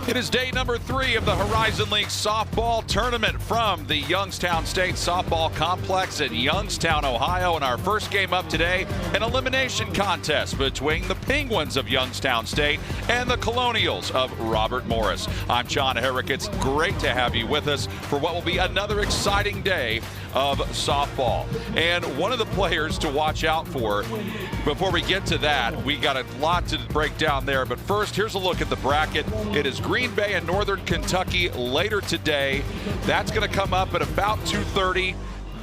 It is day number 3 of the Horizon League softball tournament from the Youngstown State Softball Complex in Youngstown, Ohio. And our first game up today, an elimination contest between the Penguins of Youngstown State and the Colonials of Robert Morris. I'm John Herrick. It's great to have you with us for what will be another exciting day of softball. And one of the players to watch out for, before we get to that, we got a lot to break down there. But first, here's a look at the bracket. It is Green Bay and Northern Kentucky later today. That's going to come up at about 2:30.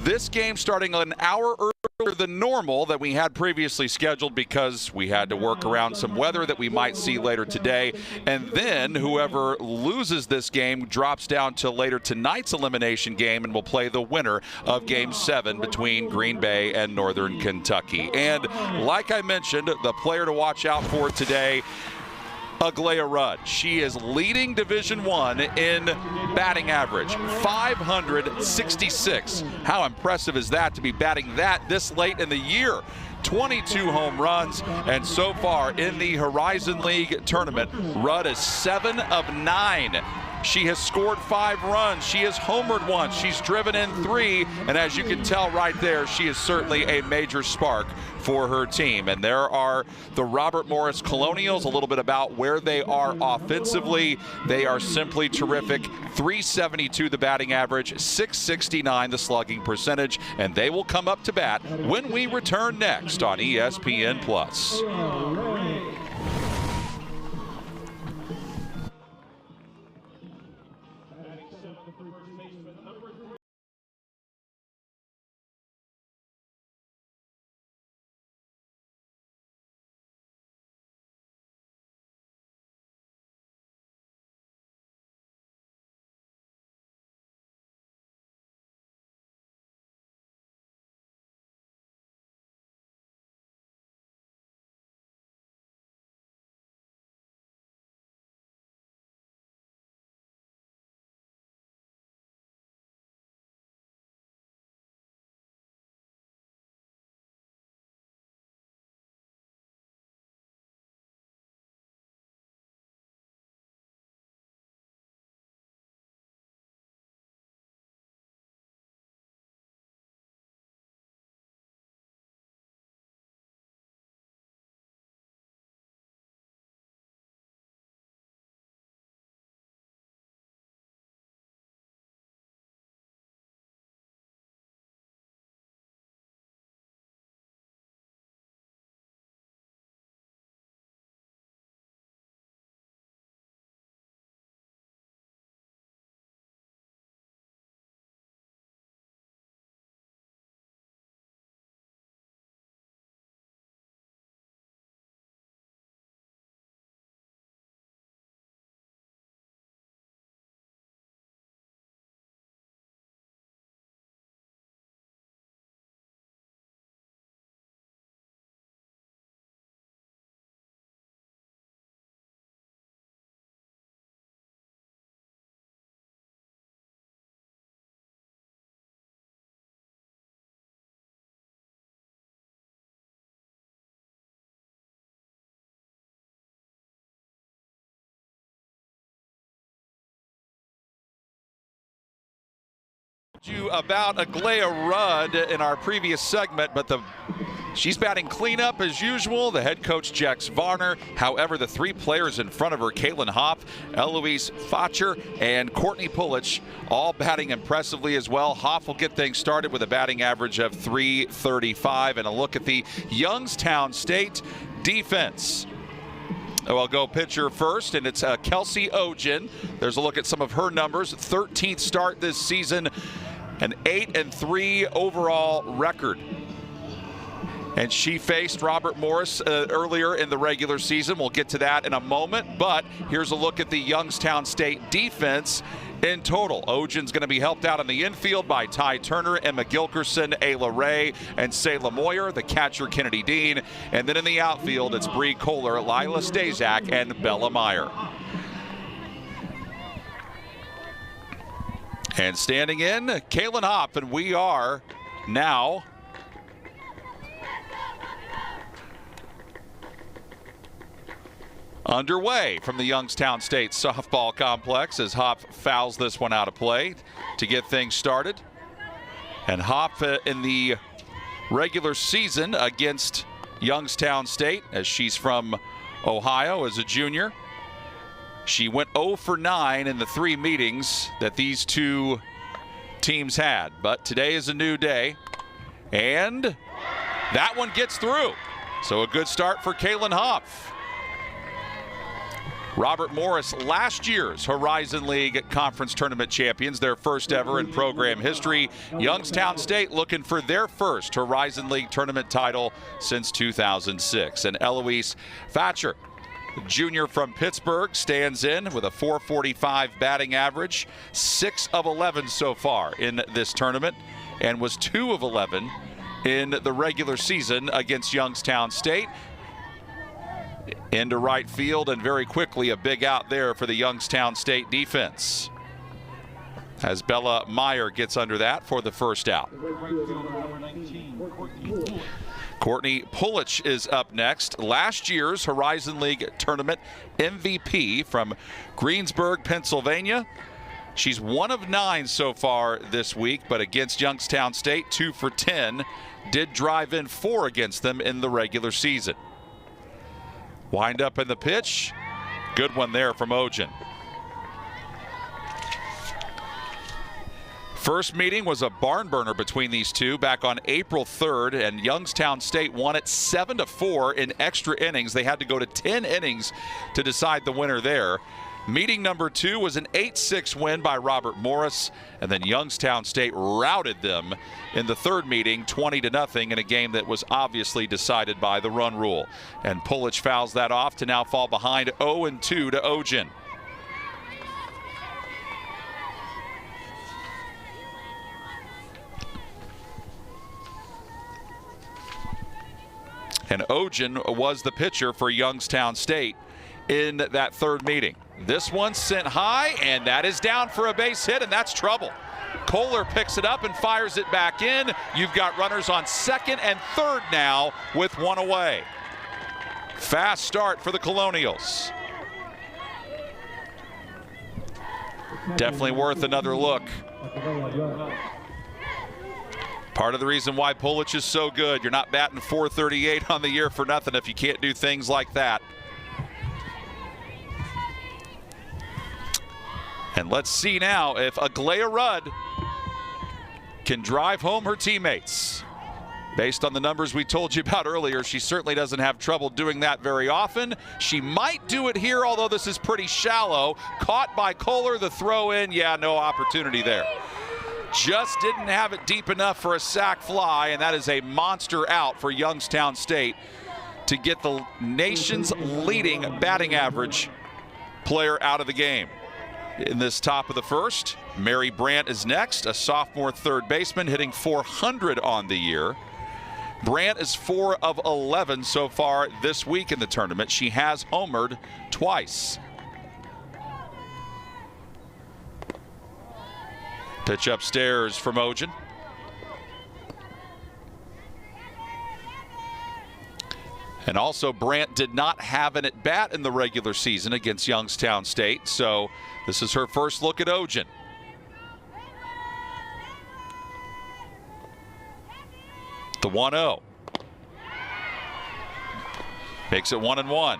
This game starting an hour earlier than normal that we had previously scheduled because we had to work around some weather that we might see later today. And then whoever loses this game drops down to later tonight's elimination game and will play the winner of Game 7 between Green Bay and Northern Kentucky. And like I mentioned, the player to watch out for today, Aglaia Rudd. She is leading Division I in batting average, 566. How impressive is that to be batting that this late in the year? 22 home runs, and so far in the Horizon League tournament, Rudd is 7 of 9. She has scored 5 runs. She has homered once. She's driven in 3. And as you can tell right there, she is certainly a major spark for her team. And there are the Robert Morris Colonials, a little bit about where they are offensively. They are simply terrific. 372 the batting average, 669 the slugging percentage. And they will come up to bat when we return next on ESPN+. You about Aglaia Rudd in our previous segment, but she's batting cleanup as usual. The head coach, Jex Varner. However, the 3 players in front of her, Kaylin Hopp, Eloise Facher, and Courtney Pulich, all batting impressively as well. Hopp will get things started with a batting average of 335. And a look at the Youngstown State defense. I'll go pitcher first, and it's Kelsey Ogen. There's a look at some of her numbers. 13th start this season, an 8-3 overall record. And she faced Robert Morris earlier in the regular season. We'll get to that in a moment. But here's a look at the Youngstown State defense in total. Ogen's going to be helped out in the infield by Ty Turner, Emma Gilkerson, Ayla Ray, and Sayla Moyer, the catcher Kennedy Dean. And then in the outfield, it's Bree Kohler, Lila Stazak, and Bella Meyer. And standing in, Kaylin Hopp, and we are now underway from the Youngstown State softball complex as Hop fouls this one out of play to get things started. And Hop in the regular season against Youngstown State, as she's from Ohio as a junior, she went 0 for 9 in the 3 meetings that these two teams had. But today is a new day, and that one gets through. So a good start for Kaylin Hopf. Robert Morris, last year's Horizon League Conference Tournament champions, their first ever in program history. Youngstown State looking for their first Horizon League tournament title since 2006. And Eloise Thatcher, junior from Pittsburgh, stands in with a .445 batting average, 6 of 11 so far in this tournament, and was 2 of 11 in the regular season against Youngstown State. Into right field, and very quickly a big out there for the Youngstown State defense, as Bella Meyer gets under that for the first out. Courtney Pulich is up next, last year's Horizon League Tournament MVP from Greensburg, Pennsylvania. She's 1 of 9 so far this week, but against Youngstown State, 2 for 10. Did drive in 4 against them in the regular season. Wind up in the pitch. Good one there from Ojen. First meeting was a barn burner between these two back on April 3rd, and Youngstown State won it 7-4 in extra innings. They had to go to 10 innings to decide the winner there. Meeting number 2 was an 8-6 win by Robert Morris, and then Youngstown State routed them in the third meeting 20-0 in a game that was obviously decided by the run rule. And Pulich fouls that off to now fall behind 0-2 to Ojen. And Ojen was the pitcher for Youngstown State in that third meeting. This one sent high, and that is down for a base hit, and that's trouble. Kohler picks it up and fires it back in. You've got runners on second and third now with 1 away. Fast start for the Colonials. Definitely worth another look. Part of the reason why Pulich is so good. You're not batting .438 on the year for nothing if you can't do things like that. And let's see now if Aglaya Rudd can drive home her teammates. Based on the numbers we told you about earlier, she certainly doesn't have trouble doing that very often. She might do it here, although this is pretty shallow. Caught by Kohler, the throw in. Yeah, no opportunity there. Just didn't have it deep enough for a sac fly, and that is a monster out for Youngstown State to get the nation's leading batting average player out of the game. In this top of the first, Mary Brandt is next, a sophomore third baseman hitting .400 on the year. Brandt is 4 of 11 so far this week in the tournament. She has homered twice. Pitch upstairs from Ojen. And also, Brandt did not have an at-bat in the regular season against Youngstown State, so this is her first look at Ojen. The 1-0. Makes it 1-1.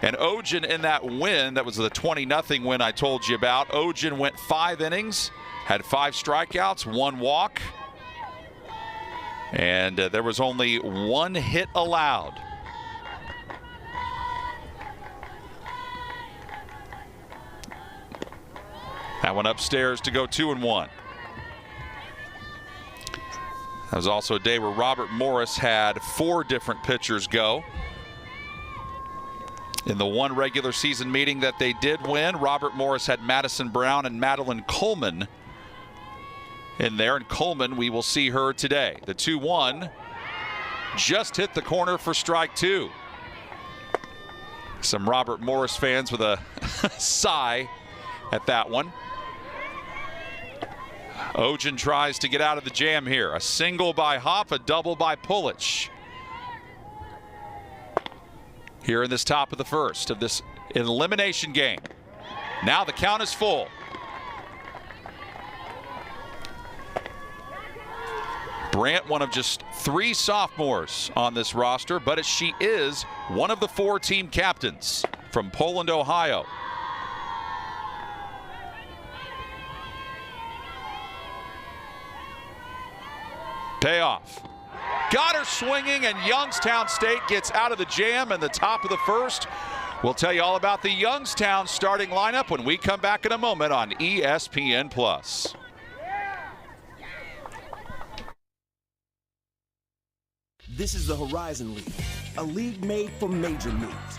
And Ojen in that win, that was the 20-0 win I told you about. Ojen went 5 innings, had 5 strikeouts, 1 walk. And there was only 1 hit allowed. That one upstairs to go 2-1. That was also a day where Robert Morris had 4 different pitchers go. In the one regular season meeting that they did win, Robert Morris had Madison Brown and Madeline Coleman in there, and Coleman, we will see her today. The 2-1 just hit the corner for strike 2. Some Robert Morris fans with a sigh at that one. Ojen tries to get out of the jam here. A single by Hopf, a double by Pulich. here in this top of the first of this elimination game. Now the count is full. Brant, one of just 3 sophomores on this roster, but she is one of the 4 team captains from Poland, Ohio. Payoff. Got her swinging, and Youngstown State gets out of the jam in the top of the first. We'll tell you all about the Youngstown starting lineup when we come back in a moment on ESPN+. This is the Horizon League, a league made for major moves,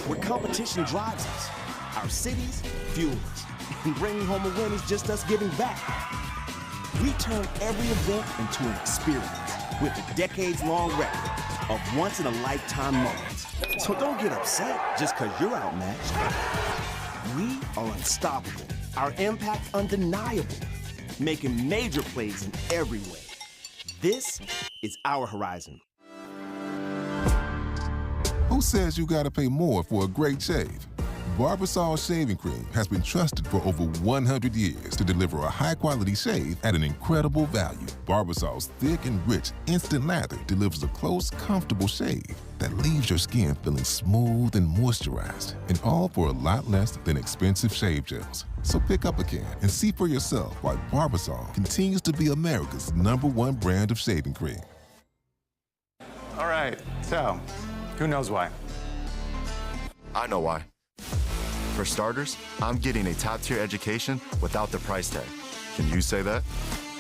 where competition drives us, our cities fuel us, and bringing home a win is just us giving back. We turn every event into an experience with a decades-long record of once-in-a-lifetime moments. So don't get upset just because you're outmatched. We are unstoppable, our impact undeniable, making major plays in every way. This is our Horizon. Who says you gotta pay more for a great shave? Barbasol Shaving Cream has been trusted for over 100 years to deliver a high-quality shave at an incredible value. Barbasol's thick and rich instant lather delivers a close, comfortable shave that leaves your skin feeling smooth and moisturized, and all for a lot less than expensive shave gels. So pick up a can and see for yourself why Barbasol continues to be America's #1 brand of shaving cream. All right, so who knows why? I know why. For starters, I'm getting a top-tier education without the price tag. Can you say that?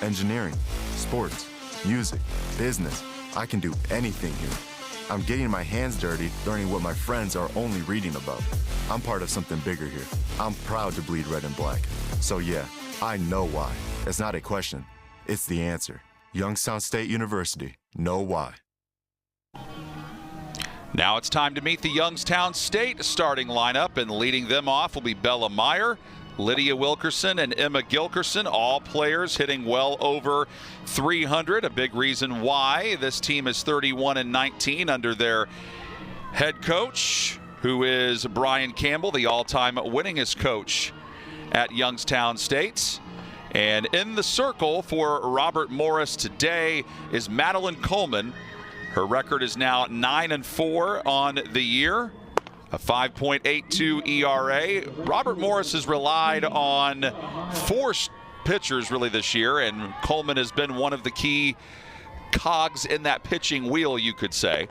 Engineering, sports, music, business. I can do anything here. I'm getting my hands dirty, learning what my friends are only reading about. I'm part of something bigger here. I'm proud to bleed red and black. So yeah, I know why. It's not a question. It's the answer. Youngstown State University. Know why. Now it's time to meet the Youngstown State starting lineup, and leading them off will be Bella Meyer, Lydia Wilkerson, and Emma Gilkerson, all players hitting well over 300. A big reason why this team is 31-19 under their head coach, who is Brian Campbell, the all-time winningest coach at Youngstown State. And in the circle for Robert Morris today is Madeline Coleman. Her record is now 9-4 on the year, a 5.82 ERA. Robert Morris has relied on 4 pitchers really this year, and Coleman has been one of the key cogs in that pitching wheel, you could say.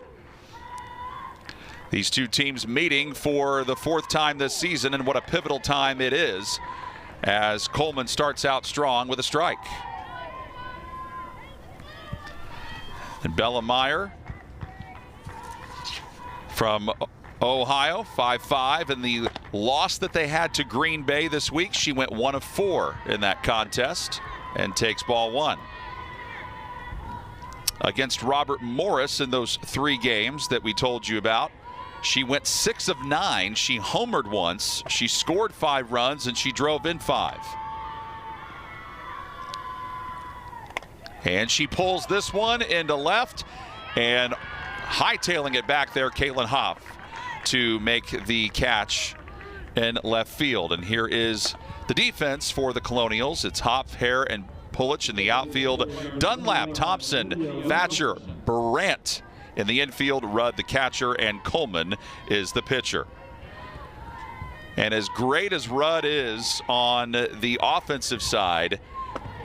These two teams meeting for the 4th time this season, and what a pivotal time it is as Coleman starts out strong with a strike. And Bella Meyer from Ohio, 5'5", and the loss that they had to Green Bay this week, she went 1 of 4 in that contest and takes ball 1. Against Robert Morris in those 3 games that we told you about, she went 6 of 9. She homered once, she scored 5 runs, and she drove in 5. And she pulls this one into left, and hightailing it back there, Caitlin Hoff to make the catch in left field. And here is the defense for the Colonials. It's Hoff, Hare, and Pulich in the outfield. Dunlap, Thompson, Thatcher, Brandt in the infield, Rudd the catcher, and Coleman is the pitcher. And as great as Rudd is on the offensive side,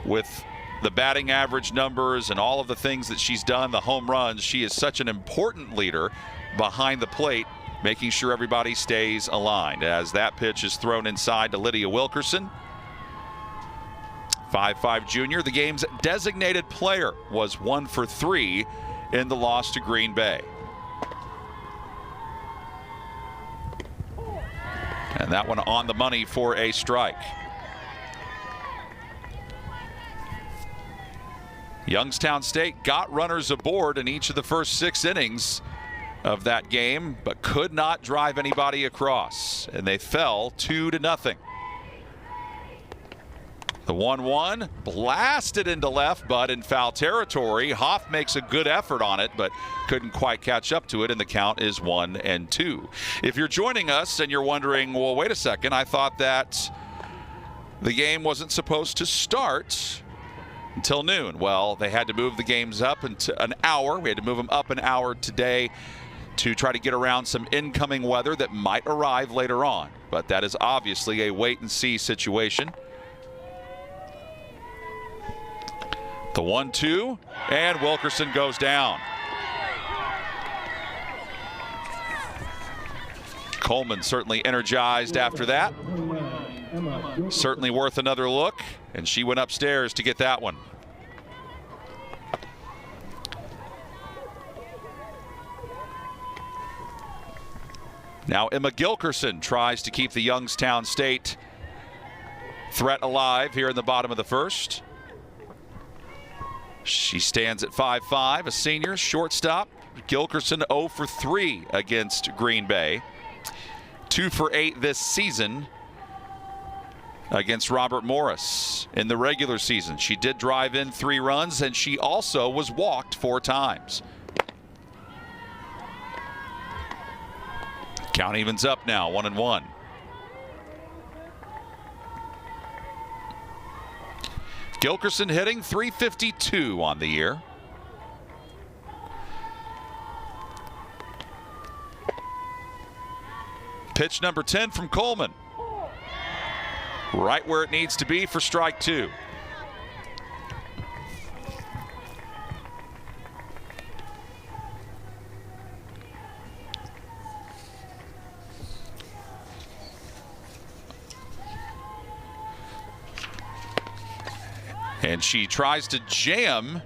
with the batting average numbers and all of the things that she's done, the home runs, she is such an important leader behind the plate, making sure everybody stays aligned. As that pitch is thrown inside to Lydia Wilkerson. 5'5" junior, the game's designated player, was 1 for 3 in the loss to Green Bay. And that one on the money for a strike. Youngstown State got runners aboard in each of the first 6 innings of that game, but could not drive anybody across, and they fell 2-0. The 1-1 blasted into left, but in foul territory. Hoff makes a good effort on it, but couldn't quite catch up to it, and the count is 1-2. If you're joining us and you're wondering, well, wait a second, I thought that the game wasn't supposed to start until noon. Well, they had to move the games up into an hour. We had to move them up an hour today to try to get around some incoming weather that might arrive later on. But that is obviously a wait-and-see situation. The 1-2, and Wilkerson goes down. Coleman certainly energized after that. Certainly worth another look, and she went upstairs to get that one. Now Emma Gilkerson tries to keep the Youngstown State threat alive here in the bottom of the first. She stands at 5'5", a senior shortstop. Gilkerson 0 for 3 against Green Bay. 2 for 8 this season against Robert Morris in the regular season. She did drive in 3 runs, and she also was walked 4 times. Count evens up now, 1-1. Gilkerson hitting .352 on the year. Pitch number 10 from Coleman. Right where it needs to be for strike 2. And she tries to jam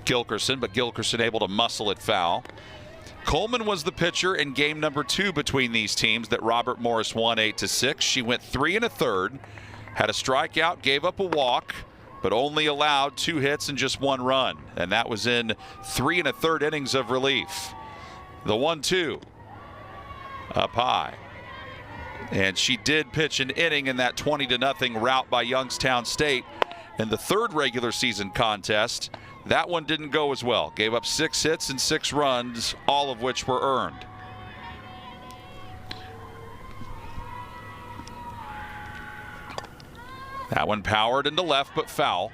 Gilkerson, but Gilkerson able to muscle it foul. Coleman was the pitcher in game number 2 between these teams that Robert Morris won 8-6. She went 3 1/3, had a strikeout, gave up a walk, but only allowed 2 hits and just 1 run. And that was in 3 1/3 innings of relief. The 1-2 up high. And she did pitch an inning in that 20-0 rout by Youngstown State in the 3rd regular season contest. That one didn't go as well. Gave up 6 hits and 6 runs, all of which were earned. That one powered into left, but foul.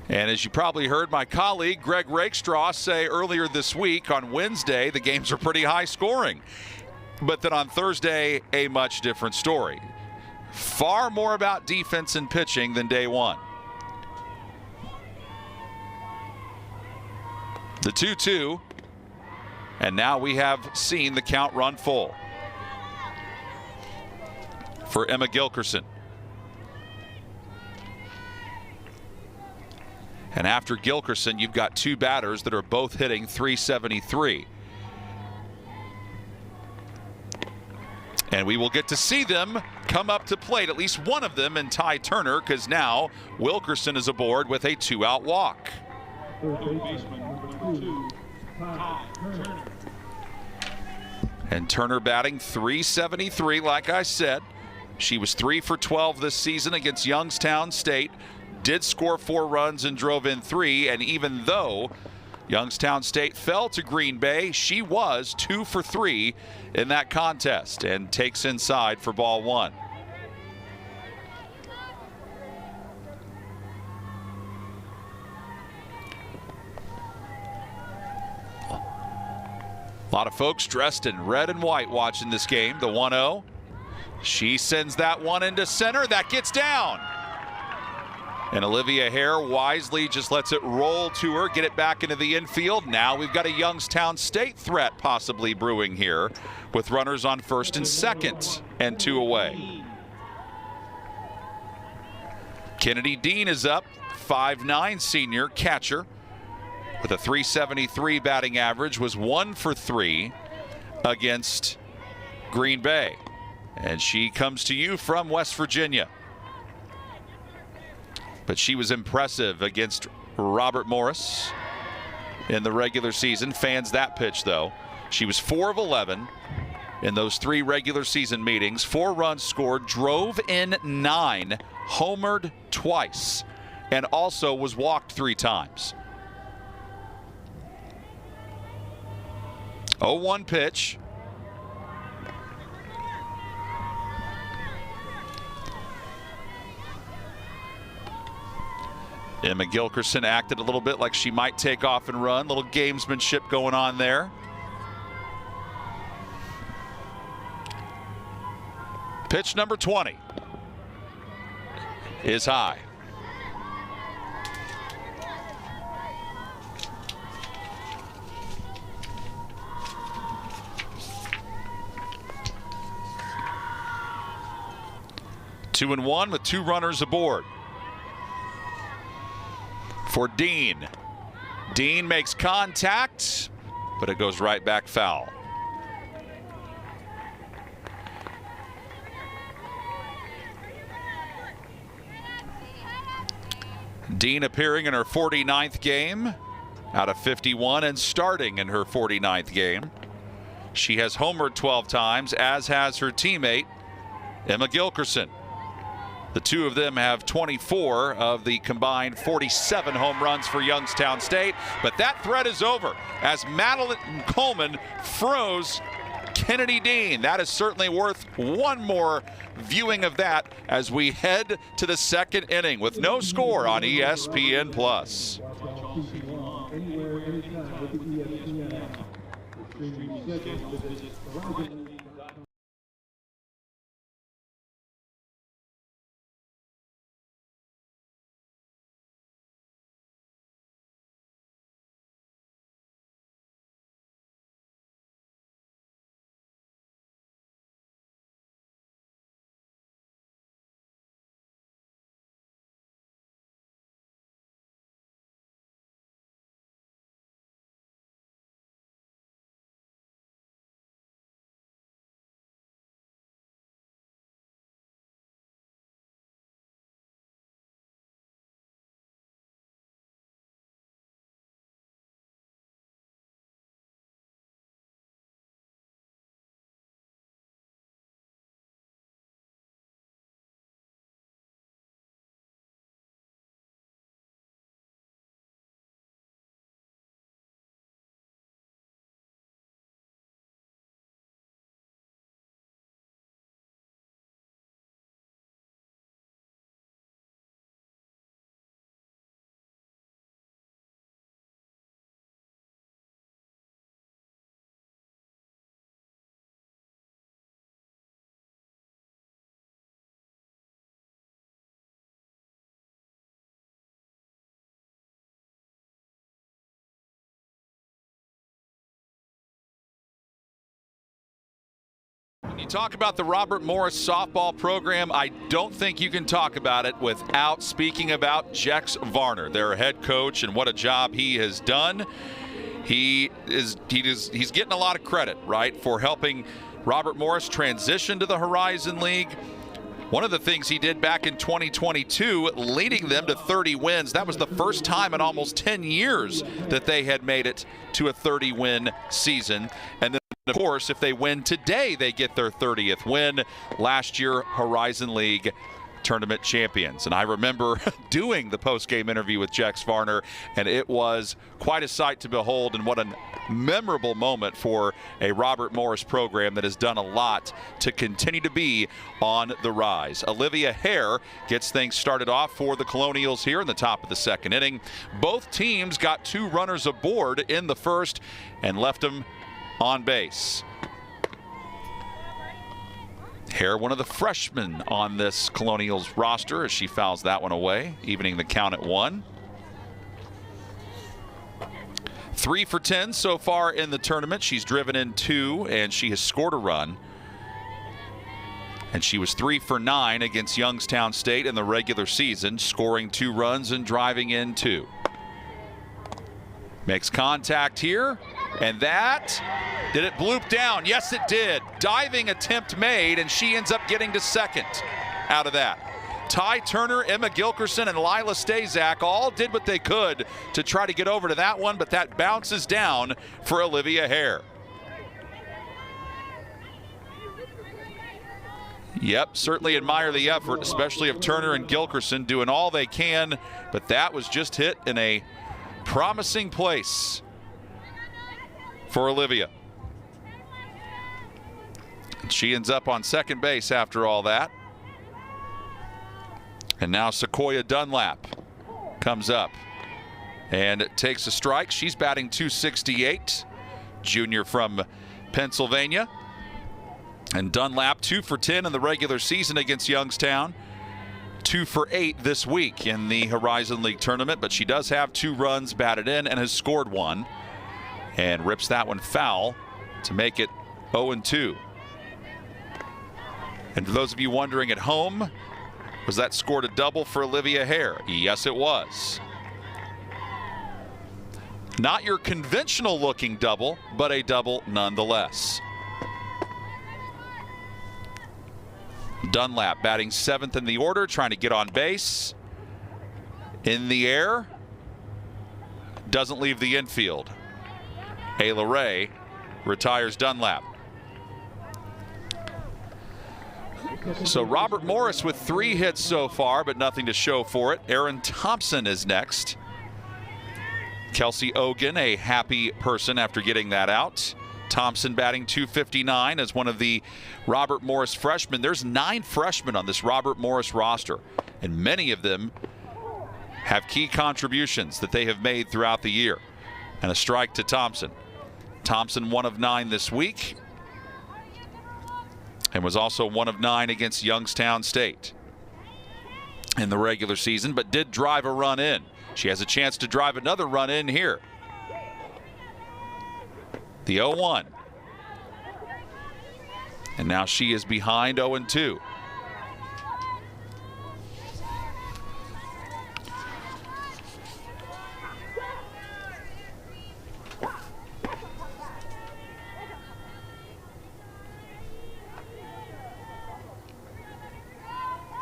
And as you probably heard my colleague Greg Rakestraw say earlier this week, on Wednesday, the games are pretty high scoring. But then on Thursday, a much different story. Far more about defense and pitching than day one. The 2-2, and now we have seen the count run full for Emma Gilkerson. And after Gilkerson, you've got 2 batters that are both hitting .373. And we will get to see them come up to plate, at least one of them, and Ty Turner, because now Wilkerson is aboard with a 2-out walk. And Turner batting .373, like I said. She was 3 for 12 this season against Youngstown State. Did score 4 runs and drove in 3, and even though Youngstown State fell to Green Bay, she was 2 for 3 in that contest and takes inside for ball 1. A lot of folks dressed in red and white watching this game. The 1-0. She sends that one into center. That gets down. And Olivia Hare wisely just lets it roll to her, get it back into the infield. Now we've got a Youngstown State threat possibly brewing here with runners on first and second and 2 away. Kennedy Dean is up, 5'9" senior catcher with a .373 batting average, was 1 for 3 against Green Bay. And she comes to you from West Virginia. But she was impressive against Robert Morris in the regular season. Fans that pitch, though. She was 4 of 11 in those 3 regular season meetings. 4 runs scored, drove in 9, homered twice, and also was walked 3 times. 0-1 pitch. Emma Gilkerson acted a little bit like she might take off and run. Little gamesmanship going on there. Pitch number 20 is high. Two and one with 2 runners aboard. For Dean. Dean makes contact, but it goes right back foul. Dean appearing in her 49th game out of 51 and starting in her 49th game. She has homered 12 times, as has her teammate, Emma Gilkerson. The 2 of them have 24 of the combined 47 home runs for Youngstown State. But that threat is over as Madeline Coleman froze Kennedy Dean. That is certainly worth one more viewing of that as we head to the 2nd inning with no score on ESPN+. When you talk about the Robert Morris softball program, I don't think you can talk about it without speaking about Jex Varner, their head coach, and what a job he has done. He's getting a lot of credit, right, for helping Robert Morris transition to the Horizon League. One of the things he did back in 2022, leading them to 30 wins. That was the first time in almost 10 years that they had made it to a 30-win season. And then, of course, if they win today, they get their 30th win. Last year, Horizon League tournament champions. And I remember doing the post-game interview with Jex Varner, and it was quite a sight to behold, and what a memorable moment for a Robert Morris program that has done a lot to continue to be on the rise. Olivia Hare gets things started off for the Colonials here in the top of the 2nd inning. Both teams got 2 runners aboard in the first and left them on base. Hare, one of the freshmen on this Colonials roster, as she fouls that one away, evening the count at 1. 3 for 10 so far in the tournament. She's driven in 2, and she has scored a run. And she was 3 for 9 against Youngstown State in the regular season, scoring 2 runs and driving in 2. Makes contact here, and that, did it bloop down? Yes, it did. Diving attempt made, and she ends up getting to 2nd out of that. Ty Turner, Emma Gilkerson, and Lila Stazak all did what they could to try to get over to that one, but that bounces down for Olivia Hare. Yep, certainly admire the effort, especially of Turner and Gilkerson doing all they can, but that was just hit in a promising place for Olivia. She ends up on second base after all that. And now Sequoia Dunlap comes up and takes a strike. She's batting .268, junior from Pennsylvania. And Dunlap 2 for 10 in the regular season against Youngstown. 2 for 8 this week in the Horizon League tournament, but she does have 2 runs batted in and has scored 1. And rips that one foul to make it 0-2. And for those of you wondering at home, was that scored a double for Olivia Hare? Yes, it was. Not your conventional looking double, but a double nonetheless. Dunlap batting 7th in the order, trying to get on base. In the air. Doesn't leave the infield. Ayla Ray retires Dunlap. So Robert Morris with 3 hits so far, but nothing to show for it. Aaron Thompson is next. Kelsey Ogan, a happy person after getting that out. Thompson batting .259 as one of the Robert Morris freshmen. There's 9 freshmen on this Robert Morris roster, and many of them have key contributions that they have made throughout the year. And a strike to Thompson. Thompson 1 of 9 this week, and was also 1 of 9 against Youngstown State in the regular season, but did drive a run in. She has a chance to drive another run in here. The 0-1. And now she is behind 0-2.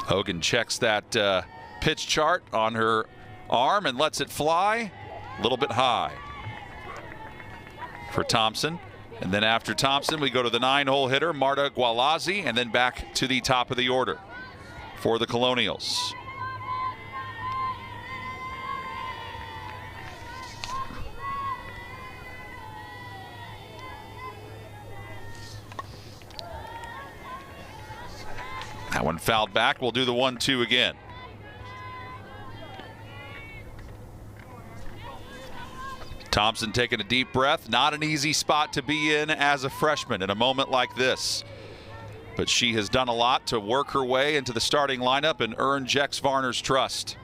Hogan checks that pitch chart on her arm and lets it fly a little bit high for Thompson. And then after Thompson, we go to the 9-hole hitter, Marta Gualazzi, and then back to the top of the order for the Colonials. That one fouled back. We'll do the 1-2 again. Thompson taking a deep breath. Not an easy spot to be in as a freshman in a moment like this. But she has done a lot to work her way into the starting lineup and earn Jex Varner's trust.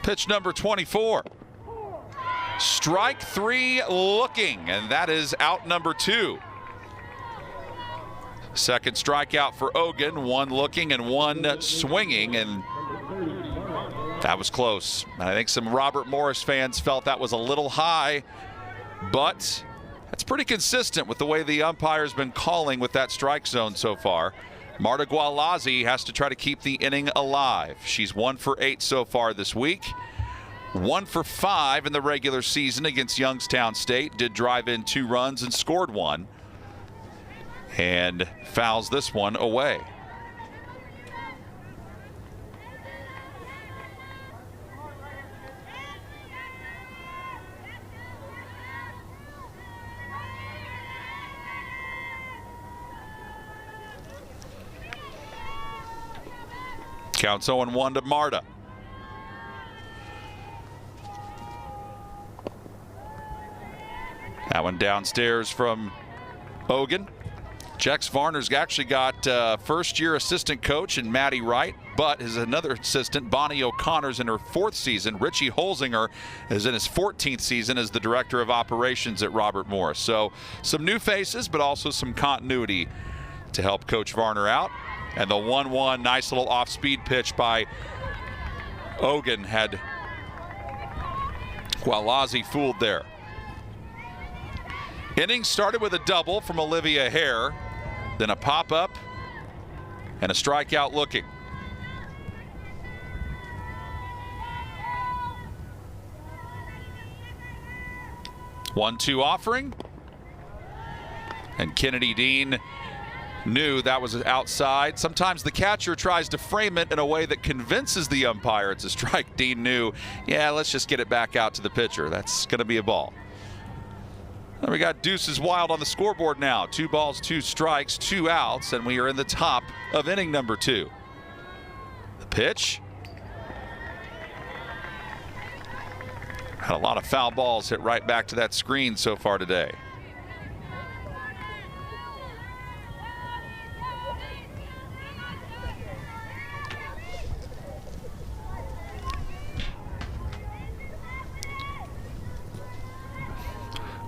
Pitch number 24. Strike 3 looking, and that is out number 2. Second strikeout for Ogan, 1 looking and 1 swinging, and that was close. And I think some Robert Morris fans felt that was a little high, but that's pretty consistent with the way the umpire's been calling with that strike zone so far. Marta Gualazzi has to try to keep the inning alive. She's 1 for 8 so far this week. 1 for 5 in the regular season against Youngstown State. Did drive in 2 runs and scored 1. And fouls this one away. Counts 0-1 to Marta. That one downstairs from Ogan. Jex Varner's actually got first-year assistant coach in Maddie Wright, but his another assistant, Bonnie O'Connor's in her 4th season. Richie Holzinger is in his 14th season as the director of operations at Robert Morris. So some new faces, but also some continuity to help Coach Varner out. And the 1-1, nice little off-speed pitch by Ogan had Gualazzi fooled there. Inning started with a double from Olivia Hare, then a pop-up and a strikeout looking. One-two offering, And Kennedy Dean knew that was outside. Sometimes the catcher tries to frame it in a way that convinces the umpire it's a strike. Dean knew, yeah, let's just get it back out to the pitcher. That's going to be a ball. And we got deuces wild on the scoreboard now. 2 balls, 2 strikes, 2 outs, and we are in the top of inning number 2. The pitch. Had a lot of foul balls hit right back to that screen so far today.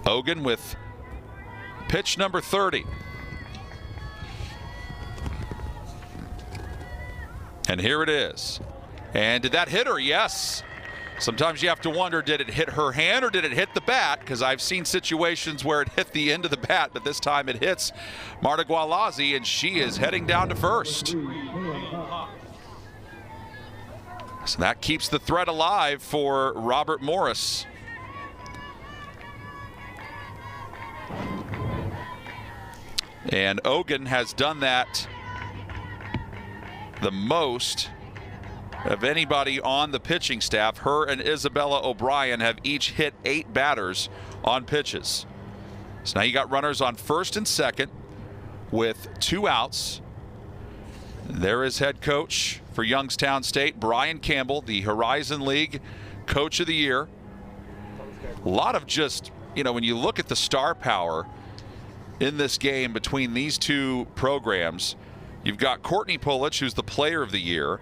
Hogan with pitch number 30. And here it is. And did that hit her? Yes. Sometimes you have to wonder, did it hit her hand or did it hit the bat? Because I've seen situations where it hit the end of the bat, but this time it hits Marta Gualazzi, and she is heading down to first. So that keeps the threat alive for Robert Morris. And Ogun has done that the most of anybody on the pitching staff. Her and Isabella O'Brien have each hit 8 batters on pitches. So now you got runners on first and second with 2 outs. There is head coach for Youngstown State, Brian Campbell, the Horizon League Coach of the Year. A lot of just, you know, when you look at the star power in this game between these 2 programs, you've got Courtney Pulich, who's the Player of the Year,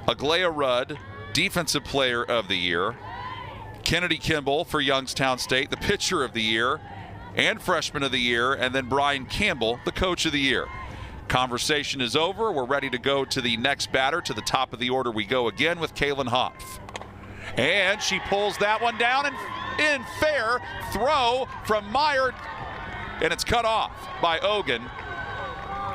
Aglaya Rudd, Defensive Player of the Year, Kennedy Kimball for Youngstown State, the Pitcher of the Year and Freshman of the Year, and then Brian Campbell, the Coach of the Year. Conversation is over. We're ready to go to the next batter. To the top of the order we go again with Kaylin Hopf. And she pulls that one down, and in fair throw from Meyer, and it's cut off by Ogun.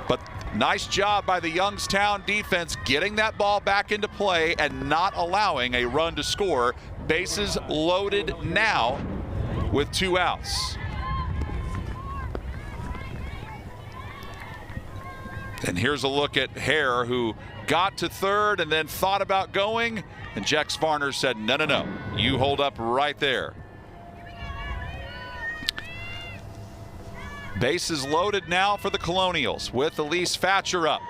But nice job by the Youngstown defense getting that ball back into play and not allowing a run to score. Bases loaded now with 2 outs. And here's a look at Hare, who got to third and then thought about going, and Jex Varner said, no, no, no, you hold up right there. Bases loaded now for the Colonials with Elise Fatcher up.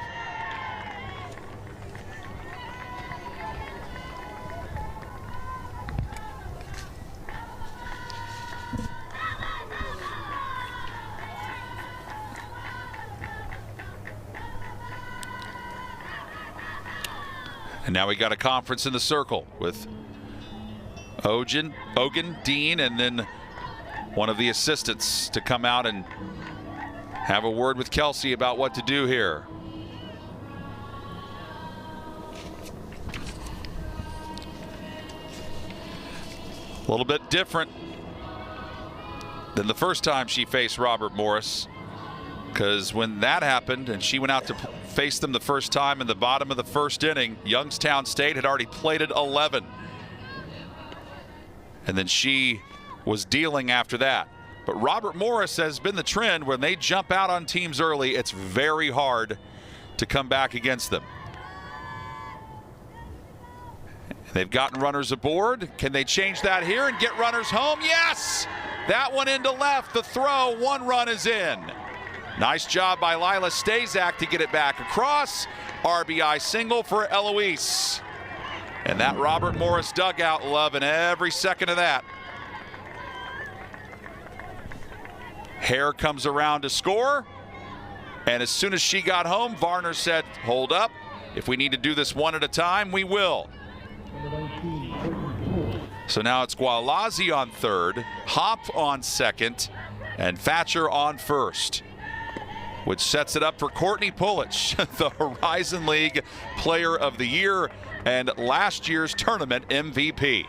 And now we got a conference in the circle with Ogun, Dean, and then one of the assistants to come out and have a word with Kelsey about what to do here. A little bit different than the first time she faced Robert Morris, because when that happened and she went out to face them the first time in the bottom of the first inning, Youngstown State had already plated 11. And then she was dealing after that. But Robert Morris has been the trend. When they jump out on teams early, it's very hard to come back against them. They've gotten runners aboard. Can they change that here and get runners home? Yes! That one into left. The throw, 1 run is in. Nice job by Lila Stazak to get it back across. RBI single for Eloise. And that Robert Morris dugout loving every second of that. Hare comes around to score. And as soon as she got home, Varner said, hold up. If we need to do this one at a time, we will. So now it's Gualazzi on third, Hop on second, and Fatcher on first, which sets it up for Courtney Pulich, the Horizon League Player of the Year and last year's tournament MVP.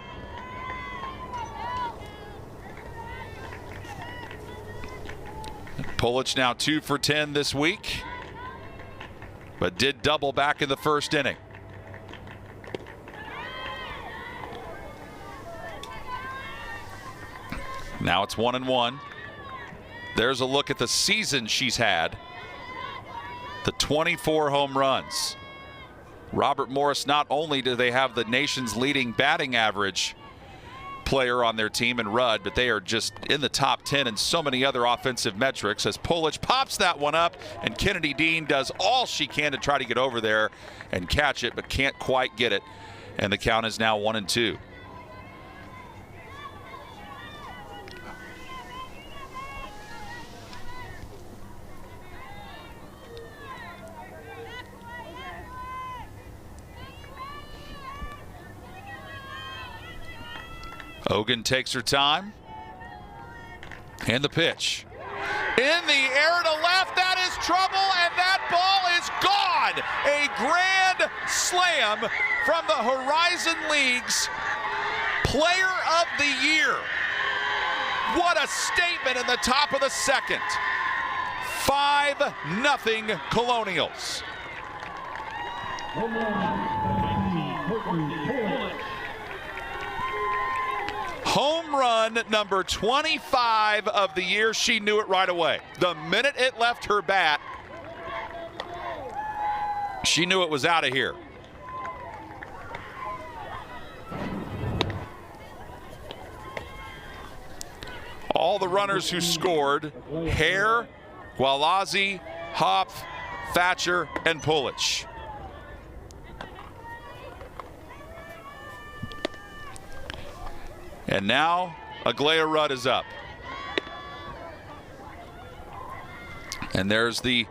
Pulich now 2 for 10 this week, but did double back in the first inning. Now it's 1-1. There's a look at the season she's had. The 24 home runs. Robert Morris, not only do they have the nation's leading batting average player on their team in Rudd, but they are just in the top 10 in so many other offensive metrics as Pulich pops that one up, and Kennedy Dean does all she can to try to get over there and catch it, but can't quite get it. And the count is now 1-2. Ogun takes her time. And the pitch. In the air to left, that is trouble, and that ball is gone. A grand slam from the Horizon League's Player of the Year. What a statement in the top of the second. 5-0 Colonials. Home run number 25 of the year. She knew it right away. The minute it left her bat, she knew it was out of here. All the runners who scored: Hare, Gualazzi, Hopf, Thatcher, and Pulich. And now Aglaya Rudd is up. And there's the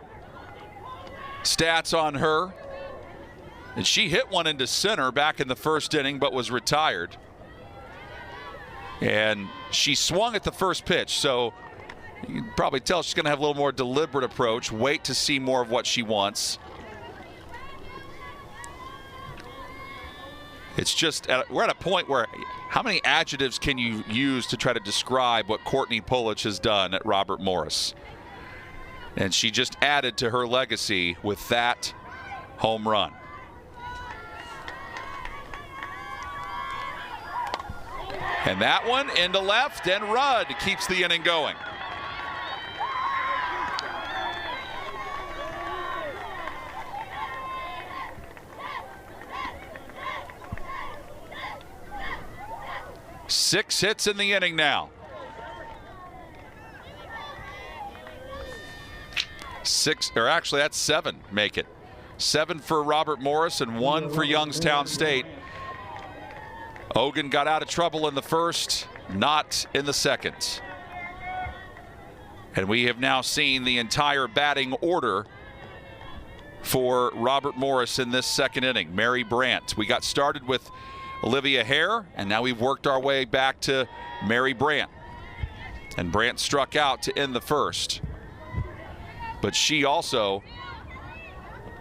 stats on her. And she hit one into center back in the first inning, but was retired. And she swung at the first pitch, so you can probably tell she's going to have a little more deliberate approach, wait to see more of what she wants. It's just, we're at a point where how many adjectives can you use to try to describe what Courtney Pulich has done at Robert Morris? And she just added to her legacy with that home run. And that one into left, and Rudd keeps the inning going. Six hits in the inning now. Six, or actually that's seven, make it. 7 for Robert Morris and 1 for Youngstown State. Ogun got out of trouble in the first, not in the second. And we have now seen the entire batting order for Robert Morris in this second inning. Mary Brandt. We got started with Olivia Hare, and now we've worked our way back to Mary Brandt. And Brandt struck out to end the first. But she also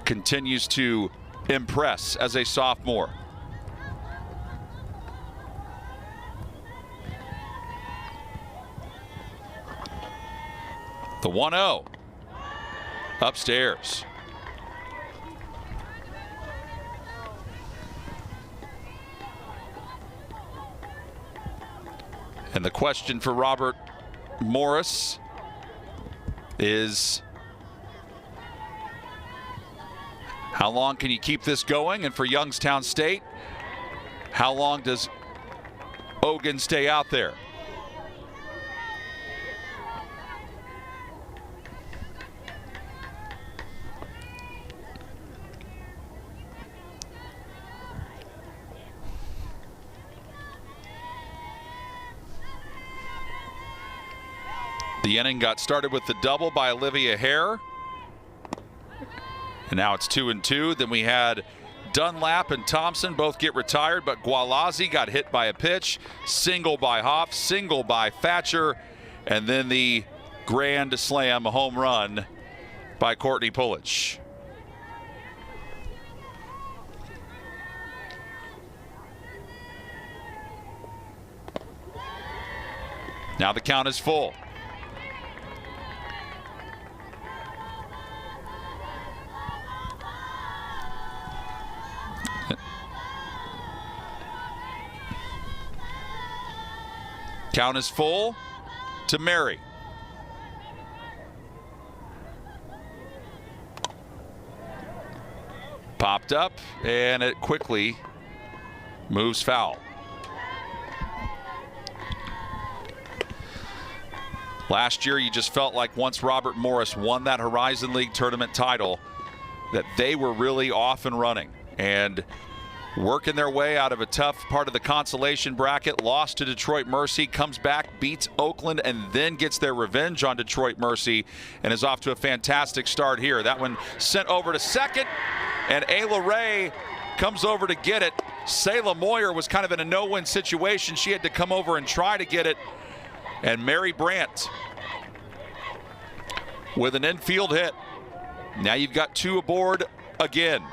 continues to impress as a sophomore. The 1-0 upstairs. And the question for Robert Morris is, how long can you keep this going? And for Youngstown State, how long does Ogun stay out there? The inning got started with the double by Olivia Hare. And now it's 2-2. Then we had Dunlap and Thompson both get retired, but Gualazzi got hit by a pitch. Single by Hoff, single by Thatcher, and then the grand slam home run by Courtney Pulich. Now the count is full. Count is full to Mary. Popped up, and it quickly moves foul. Last year, you just felt like once Robert Morris won that Horizon League tournament title, that they were really off and running and working their way out of a tough part of the consolation bracket. Lost to Detroit Mercy, comes back, beats Oakland, and then gets their revenge on Detroit Mercy and is off to a fantastic start here. That one sent over to second, and Ayla Ray comes over to get it. Sayla Moyer was kind of in a no-win situation. She had to come over and try to get it. And Mary Brandt with an infield hit. Now you've got 2 aboard again.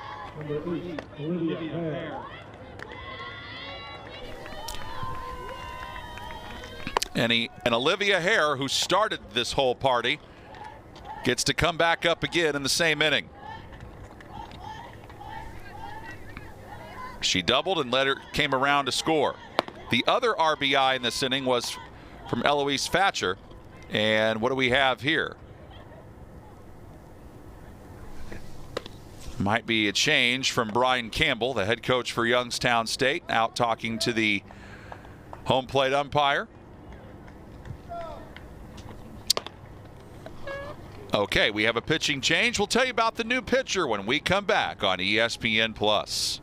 And Olivia Hare, who started this whole party, gets to come back up again in the same inning. She doubled and came around to score. The other RBI in this inning was from Eloise Thatcher. And what do we have here? Might be a change from Brian Campbell, the head coach for Youngstown State, out talking to the home plate umpire. Okay, we have a pitching change. We'll tell you about the new pitcher when we come back on ESPN Plus.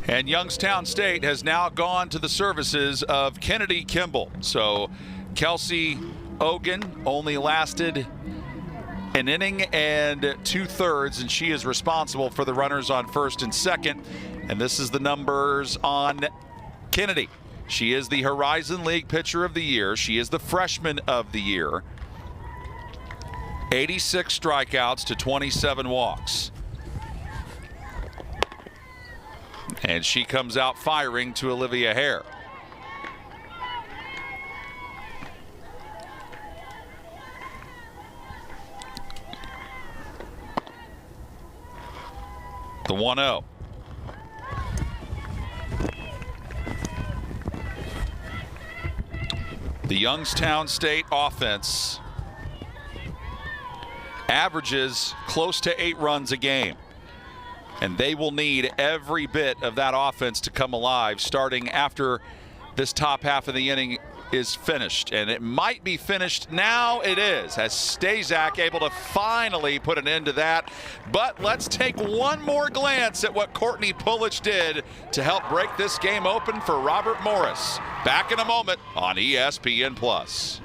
And Youngstown State has now gone to the services of Kennedy Kimball. So Kelsey Ogan only lasted an inning and 2/3, and she is responsible for the runners on first and second. And this is the numbers on Kennedy. She is the Horizon League Pitcher of the Year. She is the Freshman of the Year. 86 strikeouts to 27 walks. And she comes out firing to Olivia Hare. The 1-0. The Youngstown State offense averages close to 8 runs a game. And they will need every bit of that offense to come alive starting after this top half of the inning is finished. And it might be finished now. It is, as Stazak able to finally put an end to that. But let's take one more glance at what Courtney Pulich did to help break this game open for Robert Morris. Back in a moment on ESPN Plus.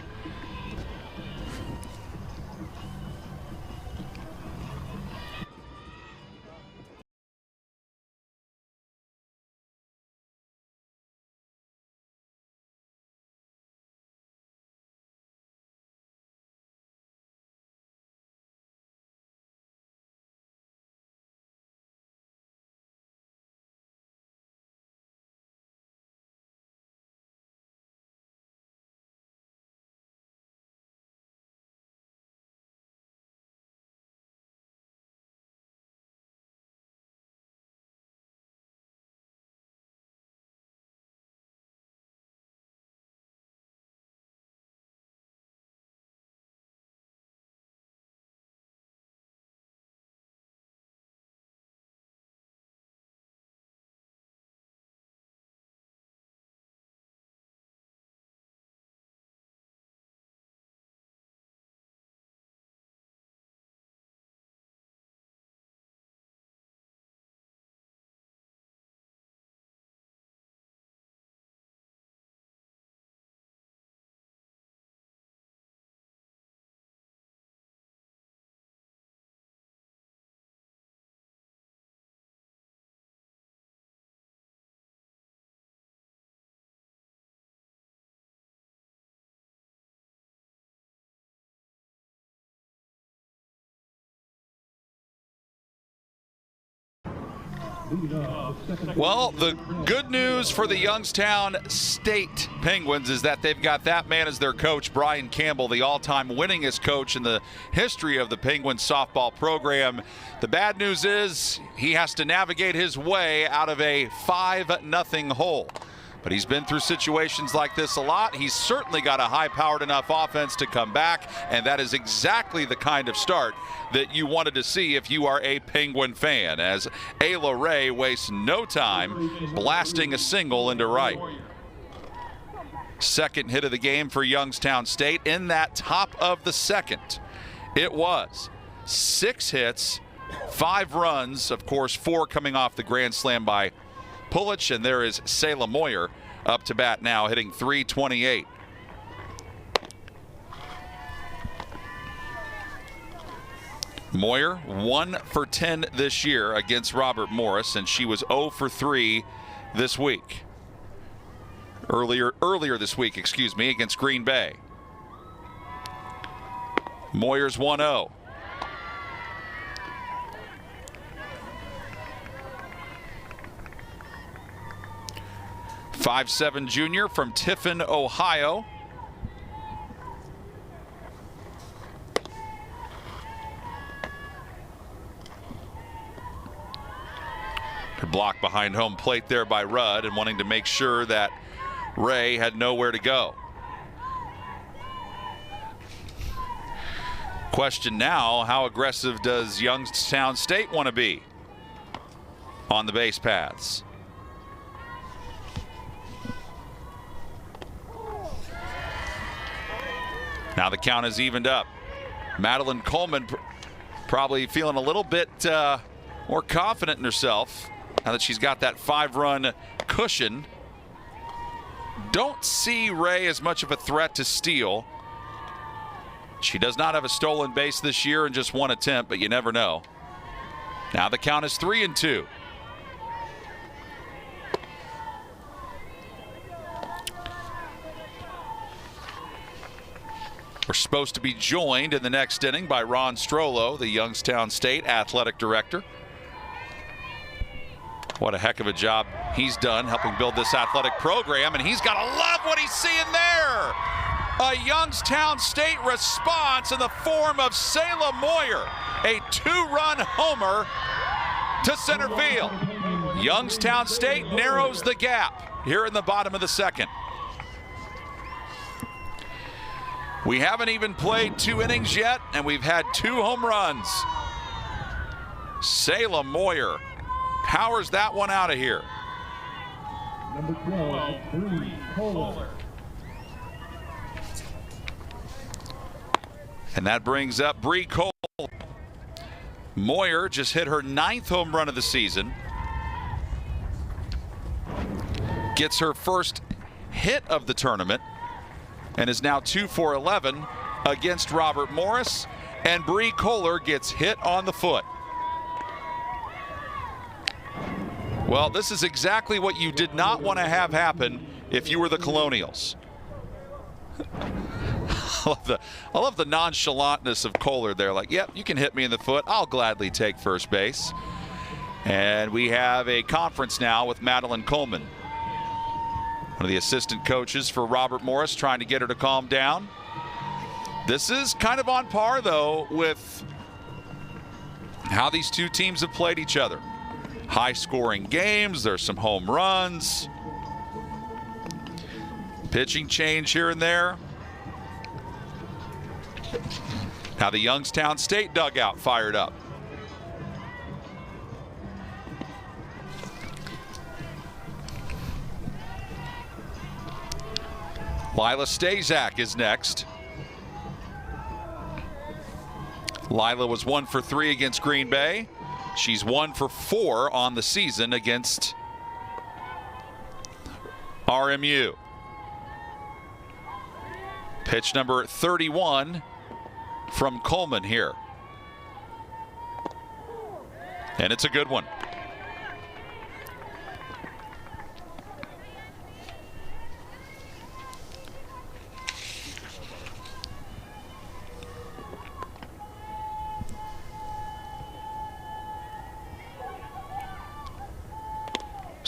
Well, the good news for the Youngstown State Penguins is that they've got that man as their coach, Brian Campbell, the all-time winningest coach in the history of the Penguins softball program. The bad news is he has to navigate his way out of a 5-0 hole. But he's been through situations like this a lot. He's certainly got a high-powered enough offense to come back, and that is exactly the kind of start that you wanted to see if you are a Penguin fan, as Ayla Ray wastes no time blasting a single into right. Second hit of the game for Youngstown State in that top of the second. It was 6 hits, 5 runs, of course 4 coming off the grand slam by Pulich, and there is Selah Moyer up to bat now, hitting .328. Moyer 1 for 10 this year against Robert Morris, and she was 0 for 3 this week. Earlier this week, excuse me, against Green Bay. Moyer's 1-0. .57 junior from Tiffin, Ohio. Blocked behind home plate there by Rudd, and wanting to make sure that Ray had nowhere to go. Question now, how aggressive does Youngstown State want to be on the base paths? Now the count is evened up. Madeline Coleman probably feeling a little bit more confident in herself now that she's got that 5-run cushion. Don't see Ray as much of a threat to steal. She does not have a stolen base this year in just 1 attempt, but you never know. Now the count is 3-2. We're supposed to be joined in the next inning by Ron Strollo, the Youngstown State athletic director. What a heck of a job he's done helping build this athletic program, and he's got to love what he's seeing there. A Youngstown State response in the form of Selah Moyer, a 2-run homer to center field. Youngstown State narrows the gap here in the bottom of the second. We haven't even played 2 innings yet, and we've had 2 home runs. Selah Moyer powers that one out of here. Number 12, Bree Kohler. And that brings up Bree Cole. Moyer just hit her 9th home run of the season. Gets her first hit of the tournament, and is now 2 for 11 against Robert Morris, and Bree Kohler gets hit on the foot. Well, this is exactly what you did not want to have happen if you were the Colonials. I love the nonchalantness of Kohler there. Like, yep, you can hit me in the foot. I'll gladly take first base. And we have a conference now with Madeline Coleman, one of the assistant coaches for Robert Morris, trying to get her to calm down. This is kind of on par, though, with how these two teams have played each other. High-scoring games. There's some home runs. Pitching change here and there. Now the Youngstown State dugout fired up. Lila Stazak is next. Lila was 1 for 3 against Green Bay. She's 1 for 4 on the season against RMU. Pitch number 31 from Coleman here. And it's a good one.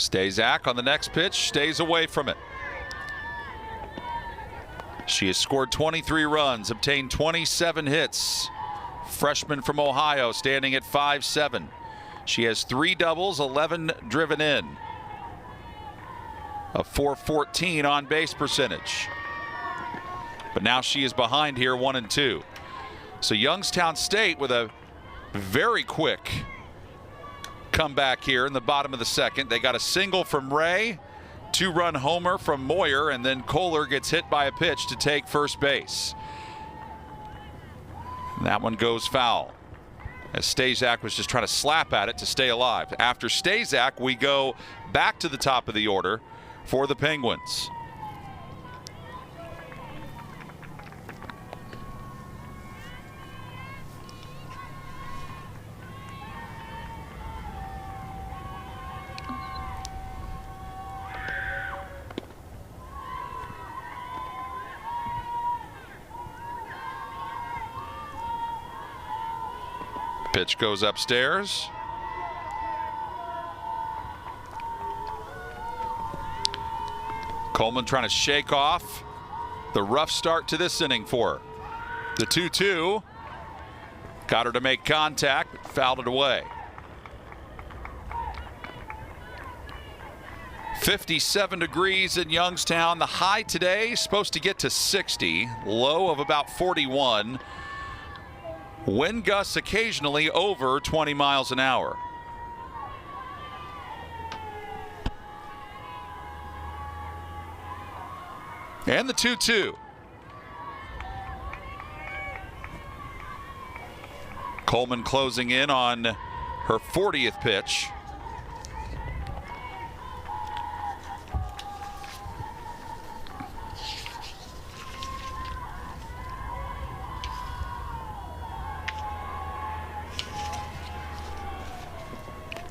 Stazak on the next pitch, stays away from it. She has scored 23 runs, obtained 27 hits. Freshman from Ohio, standing at 5'7". She has 3 doubles, 11 driven in. A .414 on base percentage. But now she is behind here 1-2. So Youngstown State with a very quick comeback here in the bottom of the second. They got a single from Ray, 2-run homer from Moyer, and then Kohler gets hit by a pitch to take first base. That one goes foul, as Stazak was just trying to slap at it to stay alive. After Stazak, we go back to the top of the order for the Penguins. Pitch goes upstairs. Coleman trying to shake off the rough start to this inning for her. The 2-2. Got her to make contact, but fouled it away. 57 degrees in Youngstown. The high today supposed to get to 60, low of about 41. Wind gusts occasionally over 20 miles an hour. And the 2-2. Coleman closing in on her 40th pitch.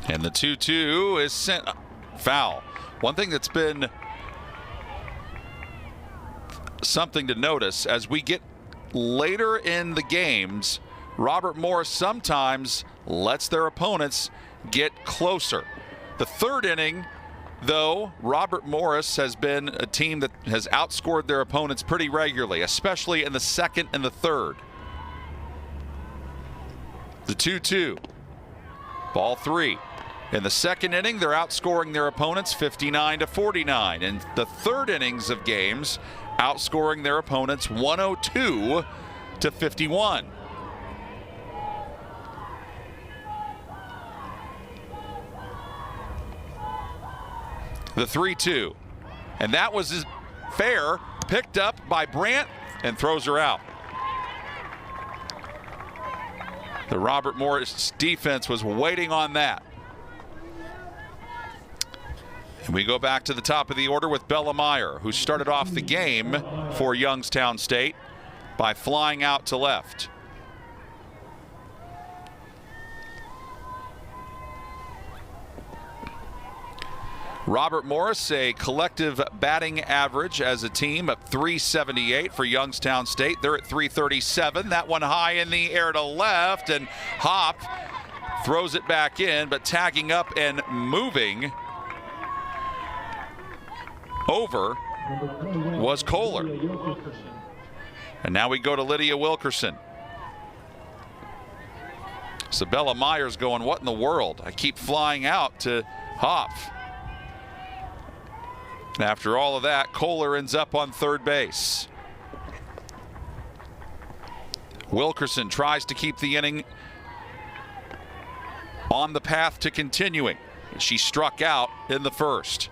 And the 2-2 is sent foul. One thing that's been something to notice as we get later in the games, Robert Morris sometimes lets their opponents get closer. The third inning, though, Robert Morris has been a team that has outscored their opponents pretty regularly, especially in the second and the third. The 2-2. Ball 3. In the second inning, they're outscoring their opponents 59-49. In the third innings of games, outscoring their opponents 102-51. The 3-2. And that was fair, picked up by Brandt and throws her out. The Robert Morris defense was waiting on that. And we go back to the top of the order with Bella Meyer, who started off the game for Youngstown State by flying out to left. Robert Morris, a collective batting average as a team of .378 for Youngstown State. They're at .337. That one high in the air to left, and Hop throws it back in, but tagging up and moving over was Kohler. And now we go to Lydia Wilkerson. Sabella Myers going, what in the world? I keep flying out to Hop. And after all of that, Kohler ends up on third base. Wilkerson tries to keep the inning on the path to continuing. She struck out in the first.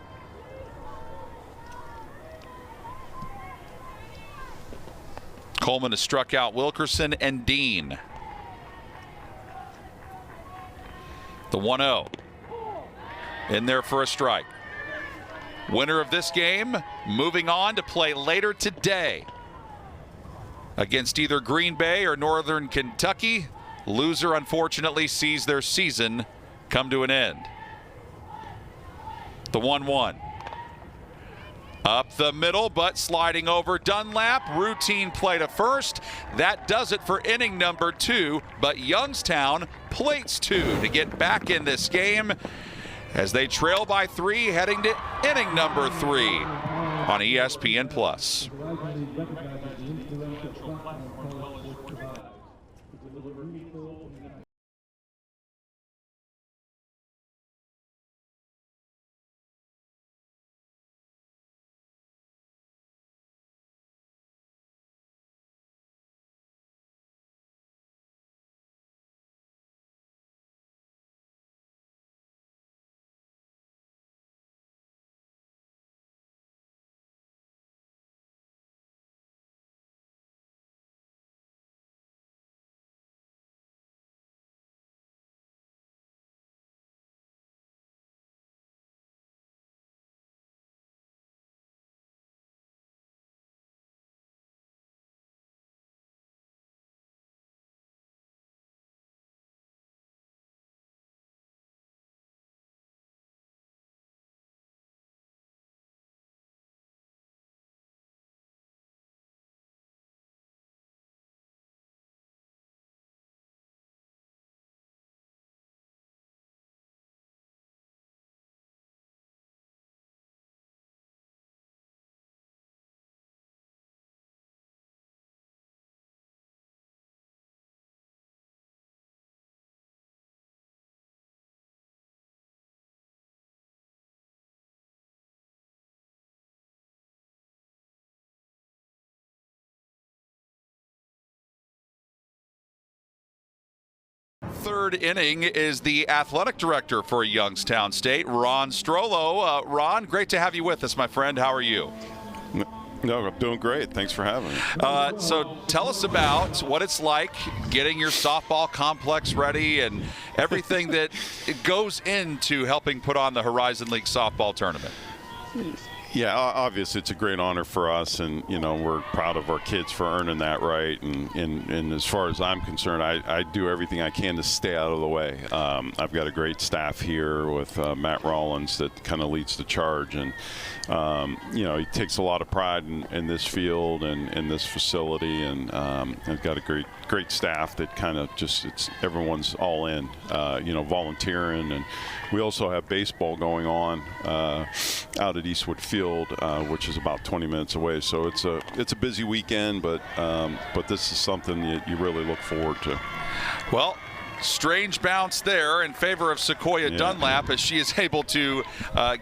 Coleman has struck out Wilkerson and Dean. The 1-0 in there for a strike. Winner of this game moving on to play later today against either Green Bay or Northern Kentucky. Loser, unfortunately, sees their season come to an end. The 1-1. Up the middle, but sliding over Dunlap. Routine play to first. That does it for inning number 2, but Youngstown plates 2 to get back in this game as they trail by 3 heading to inning number 3 on ESPN+. Third inning is the athletic director for Youngstown State, Ron Strollo. Ron, great to have you with us, my friend. How are you? No, I'm doing great. Thanks for having me. So tell us about what it's like getting your softball complex ready and everything that goes into helping put on the Horizon League softball tournament. Yeah, obviously it's a great honor for us, and we're proud of our kids for earning that right. And as far as I'm concerned, I do everything I can to stay out of the way. I've got a great staff here with Matt Rollins that kind of leads the charge, and he takes a lot of pride in this field and in this facility, and I've got a great staff that kind of everyone's all in, volunteering. And we also have baseball going on out at Eastwood Field, which is about 20 minutes away. So it's a busy weekend, but this is something that you really look forward to. Well, strange bounce there in favor of Sequoia Dunlap as she is able to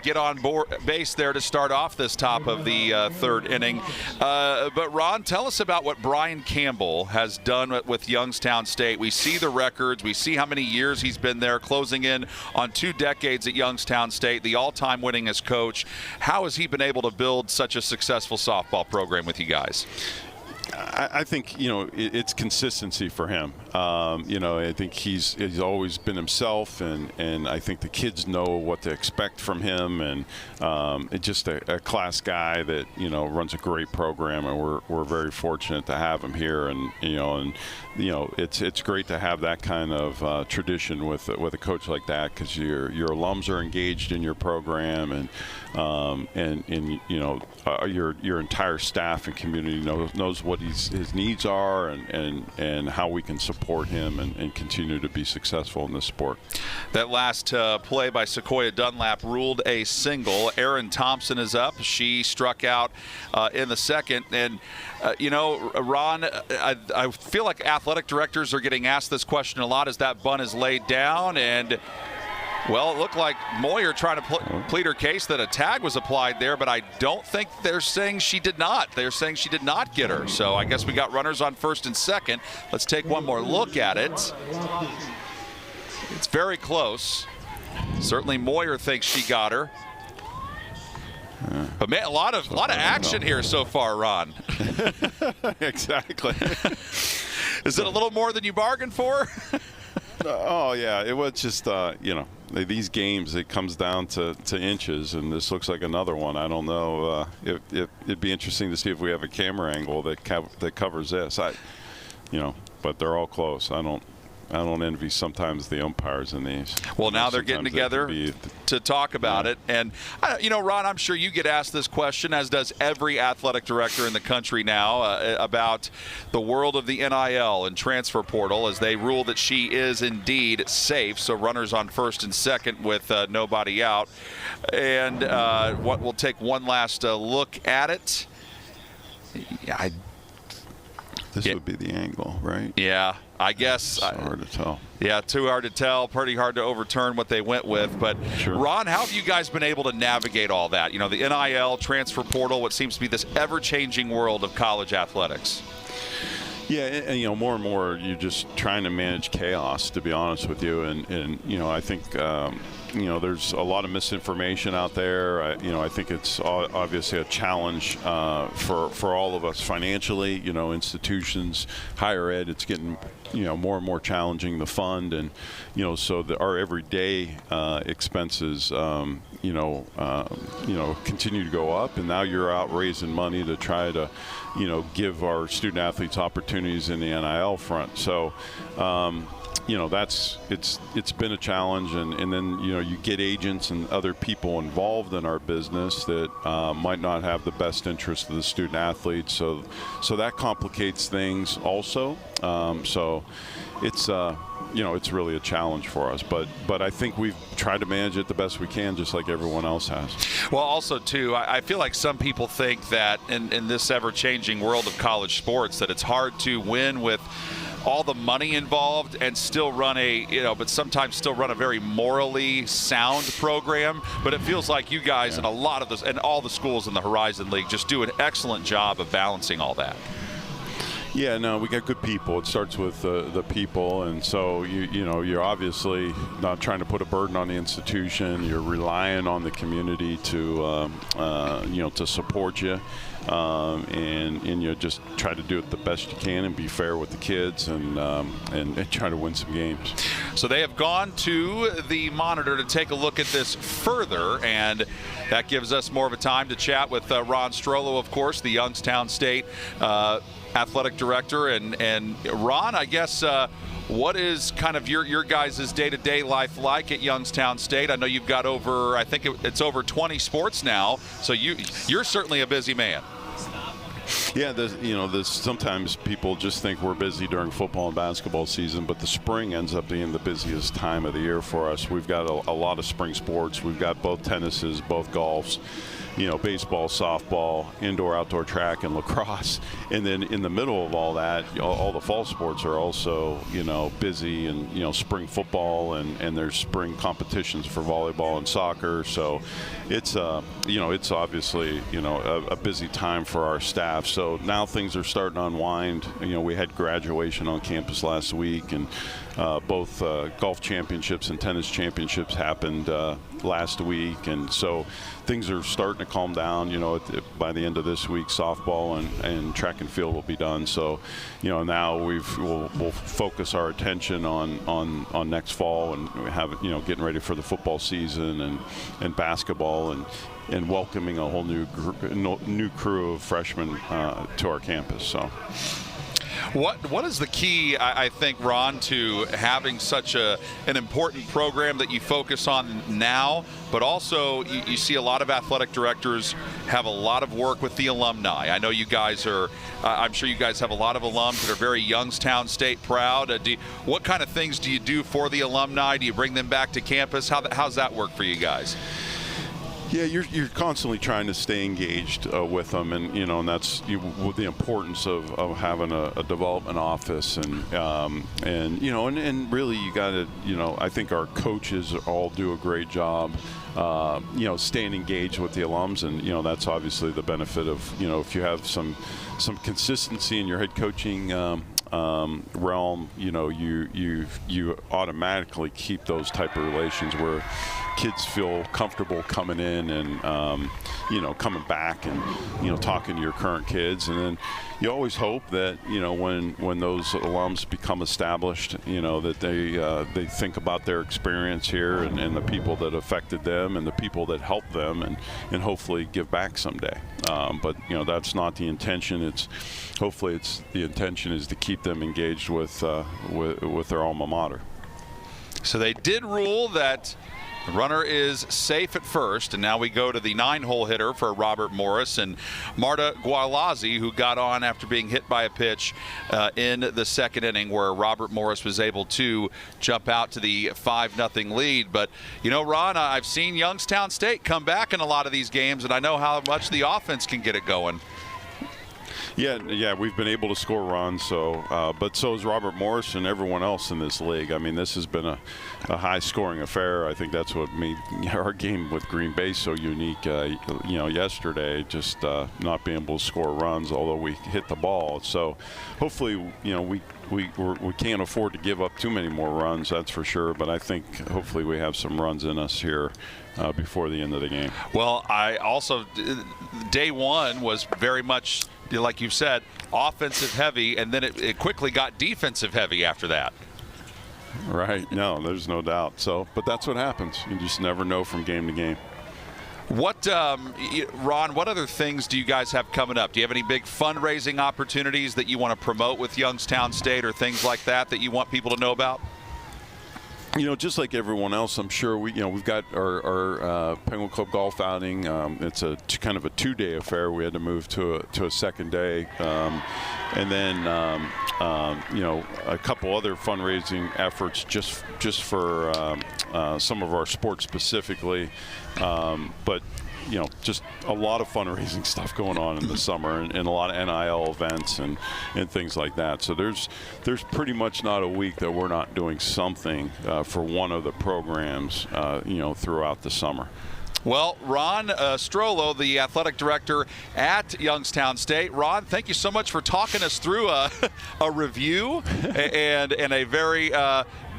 get on base there to start off this top of the third inning. But Ron, tell us about what Brian Campbell has done with Youngstown State. We see the records. We see how many years he's been there, closing in on 2 decades at Youngstown State, the all-time winningest coach. How has he been able to build such a successful softball program with you guys? I think it's consistency for him. I think he's always been himself, and I think the kids know what to expect from him, and it's just a class guy that runs a great program, and we're very fortunate to have him here, and it's great to have that kind of tradition with a coach like that, because your alums are engaged in your program, and your entire staff and community knows what his needs are, and how we can support him and continue to be successful in this sport. That last play by Sequoia Dunlap ruled a single. Erin Thompson is up. She struck out in the second. And, Ron, I feel like athletic directors are getting asked this question a lot as that bunt is laid down. And well, it looked like Moyer trying to plead her case that a tag was applied there, but I don't think they're saying she did not. They're saying she did not get her. So I guess we got runners on first and second. Let's take one more look at it. It's very close. Certainly Moyer thinks she got her. But man, a lot of action here so far, Ron. Exactly. Is it a little more than you bargained for? Oh yeah, it was just these games, it comes down to inches, and this looks like another one. I don't know. It'd be interesting to see if we have a camera angle that covers this. But they're all close. I don't don't envy sometimes the umpires in these. Well, now they're getting together to talk about it. And, Ron, I'm sure you get asked this question, as does every athletic director in the country now, about the world of the NIL and transfer portal, as they rule that she is indeed safe. So runners on first and second with nobody out. And we'll take one last look at it. This would be the angle, right? Yeah, I guess. It's hard to tell. Yeah, too hard to tell. Pretty hard to overturn what they went with. But, sure. Ron, how have you guys been able to navigate all that? The NIL, transfer portal, what seems to be this ever-changing world of college athletics. Yeah, and more and more you're just trying to manage chaos, to be honest with you. And I think there's a lot of misinformation out there. I think it's obviously a challenge for all of us financially. Institutions, higher ed, it's getting more and more challenging to fund, and so our everyday expenses continue to go up, and now you're out raising money to try to give our student athletes opportunities in the NIL front. So it's been a challenge, and then you get agents and other people involved in our business that might not have the best interest of the student athletes, so that complicates things also. So it's really a challenge for us, but I think we've tried to manage it the best we can, just like everyone else has. Well, also too, I feel like some people think that in this ever-changing world of college sports that it's hard to win with all the money involved and still run but sometimes still run a very morally sound program. But it feels like you guys and a lot of this and all the schools in the Horizon League just do an excellent job of balancing all that. Yeah, no, we got good people. It starts with the people, and so you're obviously not trying to put a burden on the institution. You're relying on the community to support you, and you just try to do it the best you can and be fair with the kids and try to win some games. So they have gone to the monitor to take a look at this further, and that gives us more of a time to chat with Ron Strollo, of course, the Youngstown State athletic director. And Ron, I guess what is kind of your guys' day-to-day life like at Youngstown State? I know you've got I think it's over 20 sports now, so you're certainly a busy man. Yeah, sometimes people just think we're busy during football and basketball season, but the spring ends up being the busiest time of the year for us. We've got a lot of spring sports. We've got both tennises, both golfs, baseball, softball, indoor, outdoor track, and lacrosse. And then in the middle of all that, all the fall sports are also, busy, and, spring football, and there's spring competitions for volleyball and soccer. So it's obviously, a busy time for our staff. So now things are starting to unwind. We had graduation on campus last week, and both golf championships and tennis championships happened last week, and so things are starting to calm down. By the end of this week, softball and track and field will be done. So, now we'll focus our attention on next fall, and have getting ready for the football season and basketball and welcoming a whole new crew of freshmen to our campus. So. What is the key, I think, Ron, to having such an important program that you focus on now, but also you see a lot of athletic directors have a lot of work with the alumni? I know you guys I'm sure you guys have a lot of alums that are very Youngstown State proud. What kind of things do you do for the alumni? Do you bring them back to campus? How's that work for you guys? Yeah, you're constantly trying to stay engaged with them, and and that's the importance of having a development office, and really you got to I think our coaches all do a great job, staying engaged with the alums, and that's obviously the benefit of if you have some consistency in your head coaching realm, you automatically keep those type of relations where kids feel comfortable coming in and coming back and talking to your current kids. And then you always hope that when those alums become established, that they think about their experience here and the people that affected them and the people that helped them, and hopefully give back someday. But that's not the intention. The intention is to keep them engaged with their alma mater. So they did rule that the runner is safe at first, and now we go to the 9-hole hitter for Robert Morris and Marta Gualazzi, who got on after being hit by a pitch in the second inning, where Robert Morris was able to jump out to the 5-0 lead. But, Ron, I've seen Youngstown State come back in a lot of these games, and I know how much the offense can get it going. Yeah, we've been able to score runs. But so is Robert Morris and everyone else in this league. I mean, this has been a high-scoring affair. I think that's what made our game with Green Bay so unique. Yesterday, just not being able to score runs, although we hit the ball. So, hopefully, we can't afford to give up too many more runs. That's for sure. But I think hopefully we have some runs in us here before the end of the game. Well, I also day one was very much, like you said, offensive heavy, and then it quickly got defensive heavy after that. Right. No, there's no doubt. But that's what happens. You just never know from game to game. What, Ron, what other things do you guys have coming up? Do you have any big fundraising opportunities that you want to promote with Youngstown State, or things like that you want people to know about? Just like everyone else, I'm sure we've got our Penguin Club golf outing. It's kind of a 2-day affair. We had to move to a second day, and then a couple other fundraising efforts just for some of our sports specifically, but. Just a lot of fundraising stuff going on in the summer, and a lot of NIL events and things like that. So there's pretty much not a week that we're not doing something for one of the programs, throughout the summer. Well, Ron Strollo, the athletic director at Youngstown State. Ron, thank you so much for talking us through a review and a very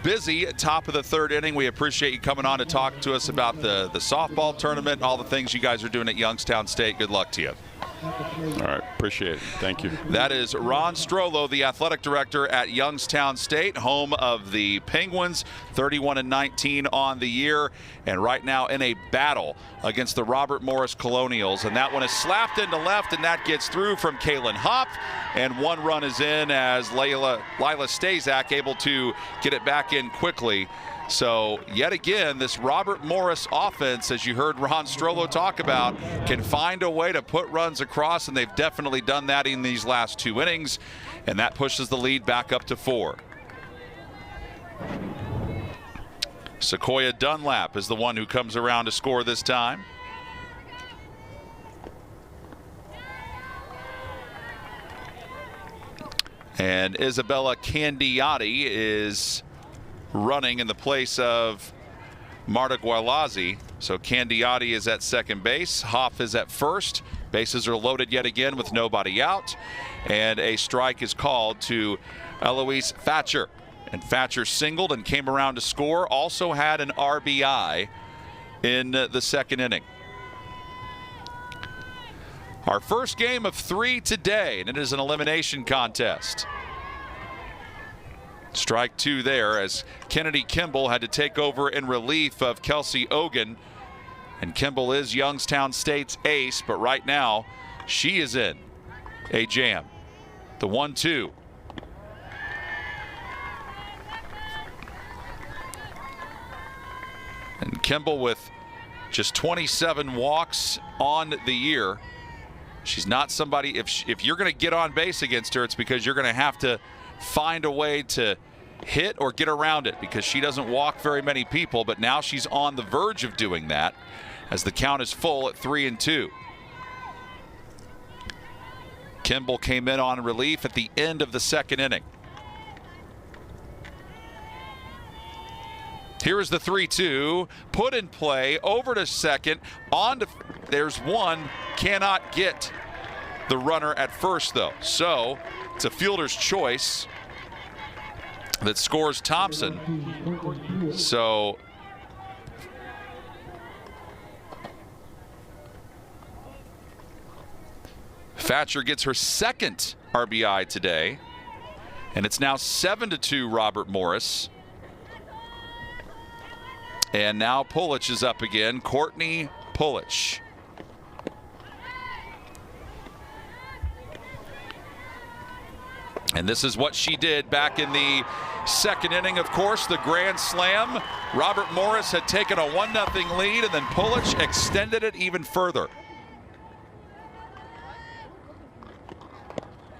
busy top of the third inning. We appreciate you coming on to talk to us about the softball tournament, all the things you guys are doing at Youngstown State. Good luck to you. All right, appreciate it. Thank you. That is Ron Strollo, the athletic director at Youngstown State, home of the Penguins, 31-19 on the year, and right now in a battle against the Robert Morris Colonials. And that one is slapped into left, and that gets through from Kaylin Hopp, and one run is in as Lila Stazak able to get it back in quickly. So yet again, this Robert Morris offense, as you heard Ron Strollo talk about, can find a way to put runs across, and they've definitely done that in these last 2 innings, and that pushes the lead back up to 4. Sequoia Dunlap is the one who comes around to score this time. And Isabella Candiotti is running in the place of Marta Gualazzi. So Candiotti is at second base. Hoff is at first. Bases are loaded yet again with nobody out. And a strike is called to Eloise Thatcher. And Thatcher singled and came around to score. Also had an RBI in the second inning. Our first game of 3 today, and it is an elimination contest. Strike 2 there as Kennedy Kimball had to take over in relief of Kelsey Ogan. And Kimball is Youngstown State's ace, but right now she is in a jam. The 1-2. And Kimball with just 27 walks on the year. She's not somebody, if you're going to get on base against her, it's because you're going to have to find a way to hit or get around it, because she doesn't walk very many people, but now she's on the verge of doing that as the count is full at 3-2. Kimball came in on relief at the end of the second inning. Here is the 3-2, put in play, over to second, on to, there's one, cannot get the runner at first though. So it's a fielder's choice that scores Thompson. So Thatcher gets her second RBI today, and it's now 7-2 Robert Morris. And now Pulich is up again, Courtney Pulich. And this is what she did back in the second inning, of course, the grand slam. Robert Morris had taken a 1-0 lead, and then Pulich extended it even further.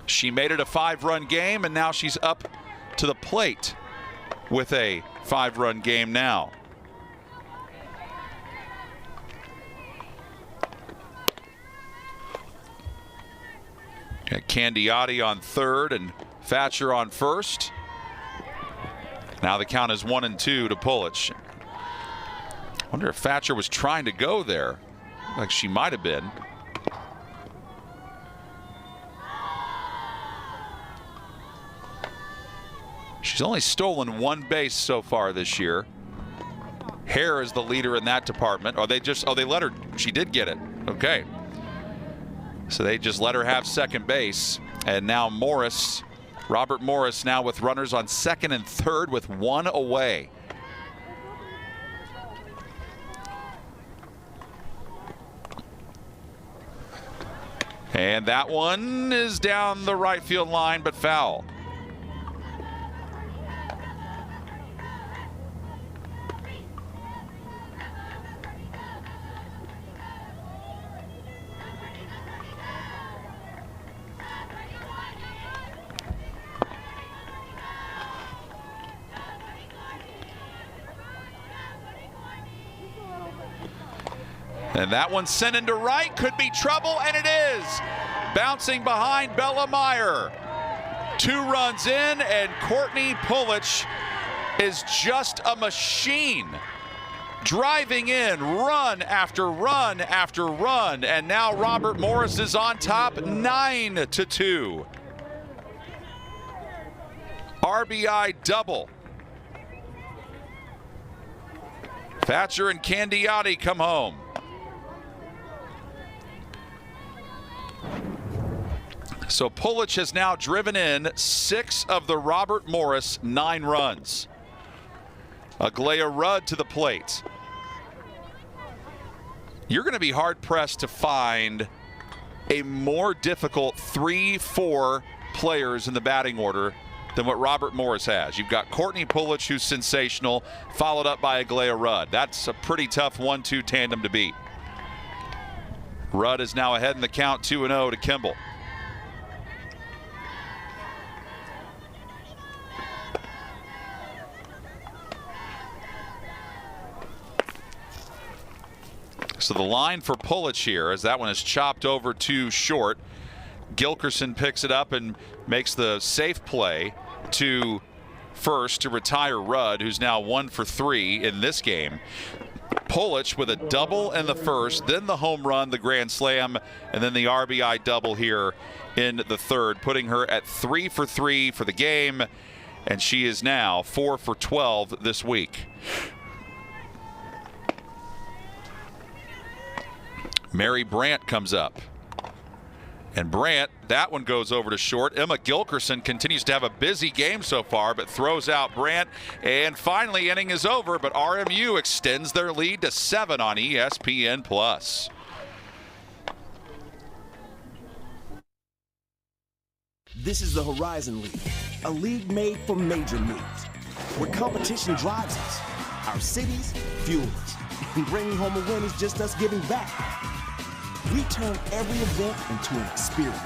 She made it a 5-run game, and now she's up to the plate with a 5-run game now. Candiotti on third and Thatcher on first. Now the count is 1-2 to Pulich. Wonder if Thatcher was trying to go there. Like she might have been. She's only stolen 1 base so far this year. Hare is the leader in that department. Oh, they let her. She did get it. Okay. So they just let her have second base. And now Morris, Robert Morris, now with runners on second and third with 1 away. And that one is down the right field line, but foul. And that one sent into right, could be trouble, and it is. Bouncing behind Bella Meyer. 2 runs in, and Courtney Pulich is just a machine. Driving in run after run after run, and now Robert Morris is on top, 9-2. RBI double. Thatcher and Candiotti come home. So Pulich has now driven in 6 of the Robert Morris 9 runs. Aglaya Rudd to the plate. You're going to be hard-pressed to find a more difficult 3-4 players in the batting order than what Robert Morris has. You've got Courtney Pulich, who's sensational, followed up by Aglaya Rudd. That's a pretty tough 1-2 tandem to beat. Rudd is now ahead in the count, 2-0 to Kimball. So the line for Pulich here, as that one is chopped over to short. Gilkerson picks it up and makes the safe play to first to retire Rudd, who's now 1 for 3 in this game. Pulich with a double in the first, then the home run, the grand slam, and then the RBI double here in the third, putting her at 3 for 3 for the game, and she is now 4 for 12 this week. Mary Brandt comes up. And Brandt, that one goes over to short. Emma Gilkerson continues to have a busy game so far, but throws out Brandt. And finally, inning is over, but RMU extends their lead to 7 on ESPN+. This is the Horizon League, a league made for major moves, where competition drives us, our cities fuel us, and bringing home a win is just us giving back. We turn every event into an experience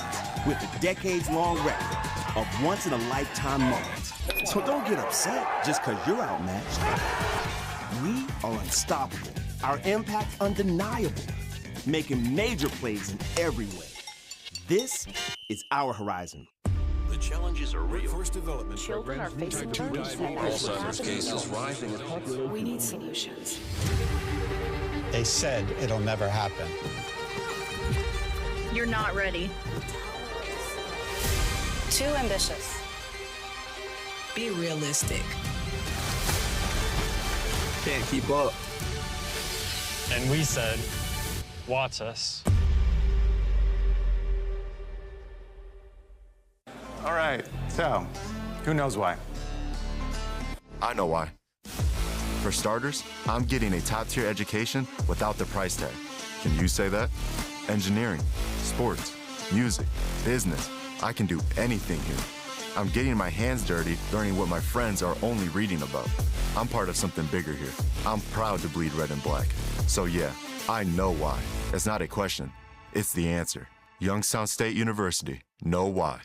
with a decades-long record of once-in-a-lifetime moments. So don't get upset just because you're outmatched. We are unstoppable, our impact undeniable, making major plays in every way. This is our Horizon. The challenges are real. First development. Children are facing Alzheimer's cases rising at popular. We need solutions. They said it'll never happen. You're not ready. Too ambitious. Be realistic. Can't keep up. And we said, watch us. All right, so who knows why? I know why. For starters, I'm getting a top-tier education without the price tag. Can you say that? Engineering, sports, music, business. I can do anything here. I'm getting my hands dirty, learning what my friends are only reading about. I'm part of something bigger here. I'm proud to bleed red and black. So yeah, I know why. It's not a question. It's the answer. Youngstown State University. Know why.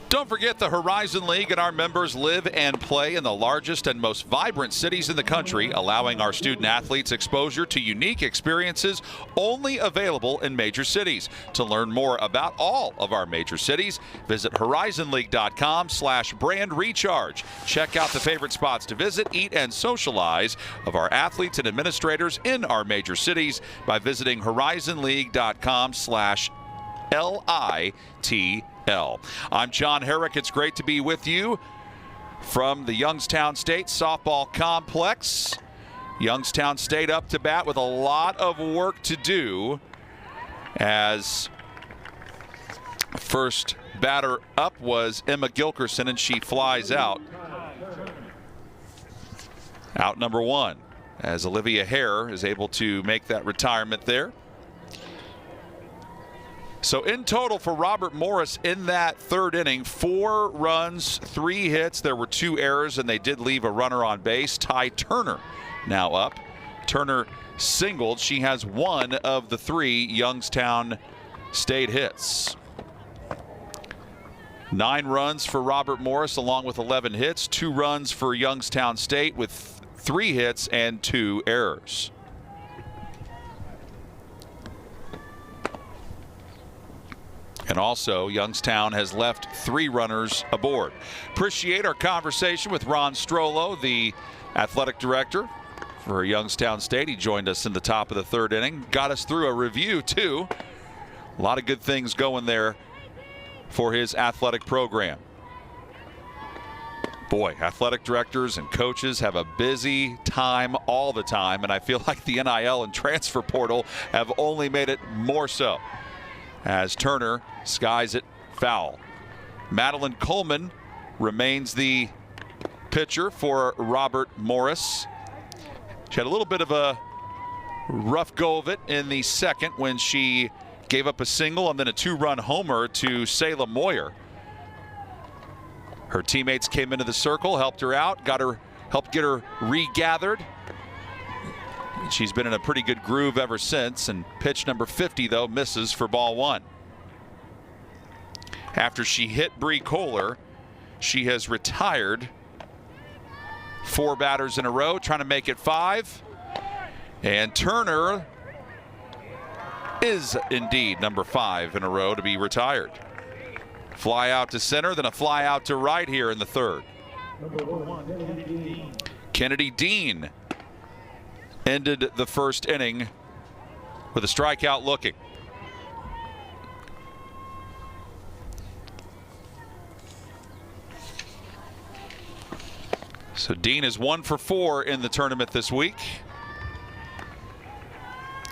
Don't forget the Horizon League and our members live and play in the largest and most vibrant cities in the country, allowing our student athletes exposure to unique experiences only available in major cities. To learn more about all of our major cities, visit horizonleague.com/brand recharge. Check out the favorite spots to visit, eat, and socialize of our athletes and administrators in our major cities by visiting horizonleague.com/LITL. I'm John Herrick. It's great to be with you from the Youngstown State Softball Complex. Youngstown State up to bat with a lot of work to do, as first batter up was Emma Gilkerson, and she flies out. Out number one, as Olivia Hare is able to make that retirement there. So in total for Robert Morris in that third inning, 4 runs, 3 hits. There were 2 errors, and they did leave a runner on base. Ty Turner now up. Turner singled. She has 1 of the 3 Youngstown State hits. 9 runs for Robert Morris along with 11 hits. 2 runs for Youngstown State with 3 hits and 2 errors. And also, Youngstown has left 3 runners aboard. Appreciate our conversation with Ron Strollo, the athletic director for Youngstown State. He joined us in the top of the third inning. Got us through a review, too. A lot of good things going there for his athletic program. Boy, athletic directors and coaches have a busy time all the time, and I feel like the NIL and transfer portal have only made it more so, as Turner skies it foul. Madeline Coleman remains the pitcher for Robert Morris. She had a little bit of a rough go of it in the second when she gave up a single and then a 2-run homer to Sayla Moyer. Her teammates came into the circle, helped her out, helped get her regathered. She's been in a pretty good groove ever since, and pitch number 50, though, misses for ball 1. After she hit Bree Kohler, she has retired 4 batters in a row, trying to make it 5. And Turner is indeed number 5 in a row to be retired. Fly out to center, then a fly out to right here in the third. Kennedy Dean ended the first inning with a strikeout looking. So Dean is 1 for 4 in the tournament this week.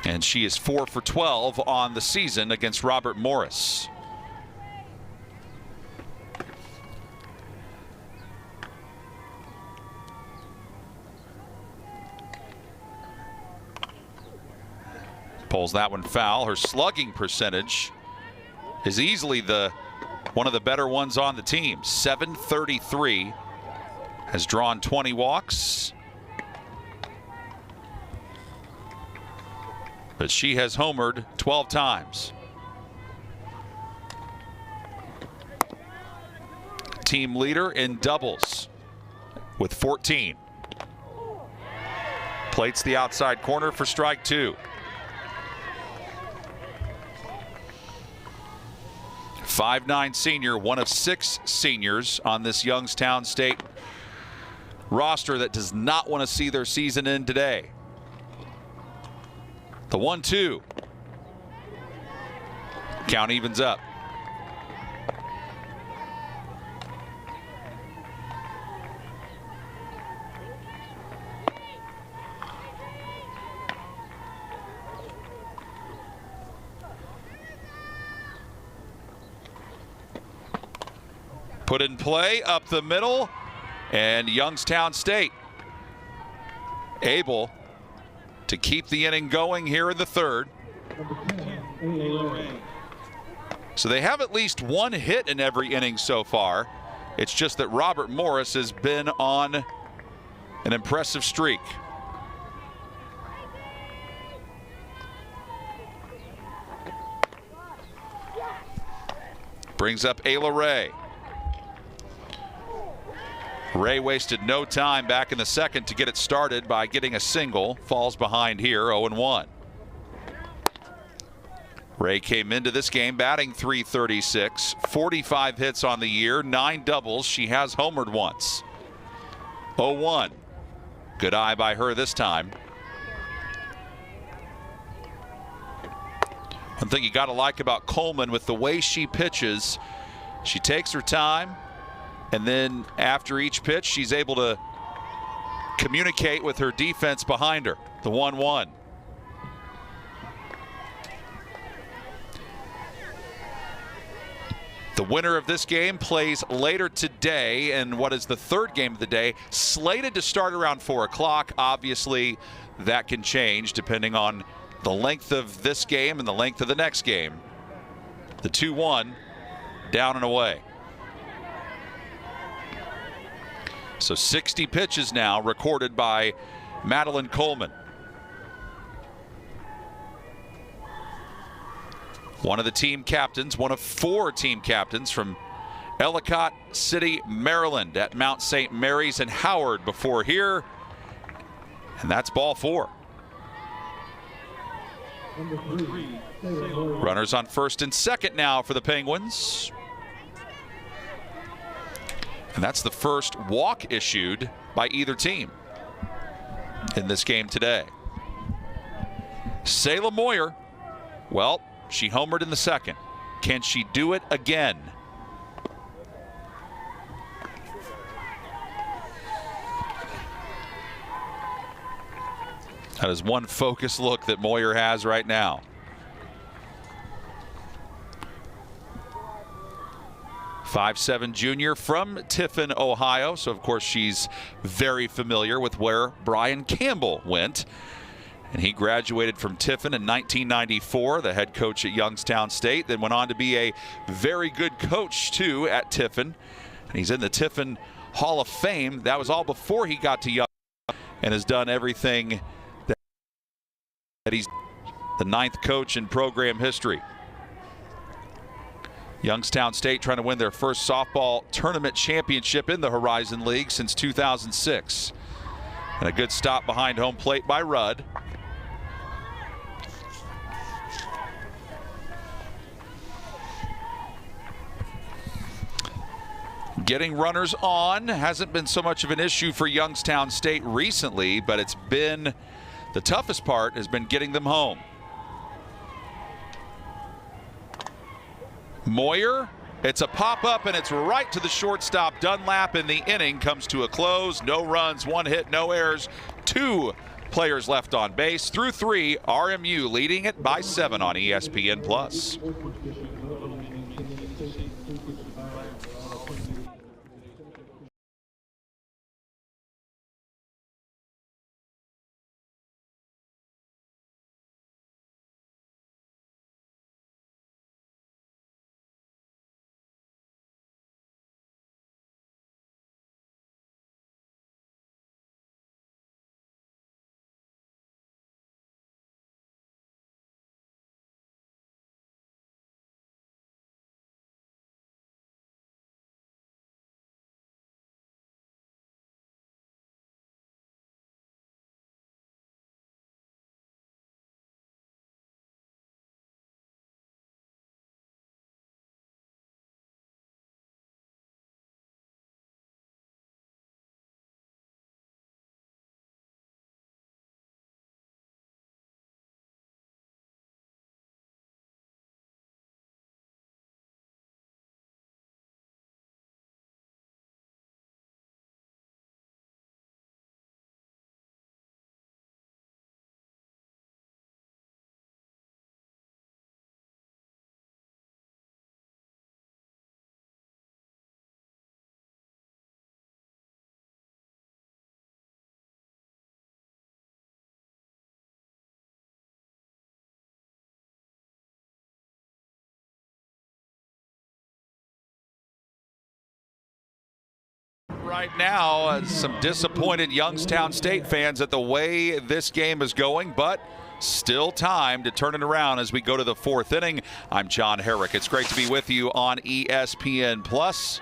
And she is 4 for 12 on the season against Robert Morris. Pulls that one foul. Her slugging percentage is easily one of the better ones on the team. .733. Has drawn 20 walks. But she has homered 12 times. Team leader in doubles with 14. Plates the outside corner for strike 2. 5'9" senior, one of 6 seniors on this Youngstown State roster that does not want to see their season end today. The 1-2. Count evens up. Put in play up the middle, and Youngstown State able to keep the inning going here in the third. So they have at least one hit in every inning so far. It's just that Robert Morris has been on an impressive streak. Brings up Ayla Ray. Ray wasted no time back in the second to get it started by getting a single. Falls behind here, 0-1. Ray came into this game batting .336, 45 hits on the year, 9 doubles. She has homered once. 0-1. Good eye by her this time. One thing you got to like about Coleman with the way she pitches, she takes her time, and then after each pitch, she's able to communicate with her defense behind her. The 1-1. The winner of this game plays later today in what is the third game of the day, slated to start around 4 o'clock. Obviously, that can change depending on the length of this game and the length of the next game. The 2-1, down and away. So 60 pitches now recorded by Madeline Coleman. One of the team captains, one of 4 team captains from Ellicott City, Maryland at Mount St. Mary's and Howard before here. And that's ball 4. Runners on first and second now for the Penguins. And that's the first walk issued by either team in this game today. Selah Moyer, well, she homered in the second. Can she do it again? That is one focused look that Moyer has right now. 5'7" junior from Tiffin, Ohio. So, of course, she's very familiar with where Brian Campbell went. And he graduated from Tiffin in 1994, the head coach at Youngstown State, then went on to be a very good coach, too, at Tiffin. And he's in the Tiffin Hall of Fame. That was all before he got to Youngstown, and has done everything that he's the 9th coach in program history. Youngstown State trying to win their first softball tournament championship in the Horizon League since 2006. And a good stop behind home plate by Rudd. Getting runners on hasn't been so much of an issue for Youngstown State recently, but it's been the toughest part has been getting them home. Moyer, it's a pop-up, and it's right to the shortstop Dunlap, and the inning comes to a close. No runs, 1 hit, no errors, 2 players left on base. Through 3, RMU leading it by 7 on ESPN+. right now. Some disappointed Youngstown State fans at the way this game is going, but still time to turn it around as we go to the fourth inning. I'm John Herrick. It's great to be with you on ESPN Plus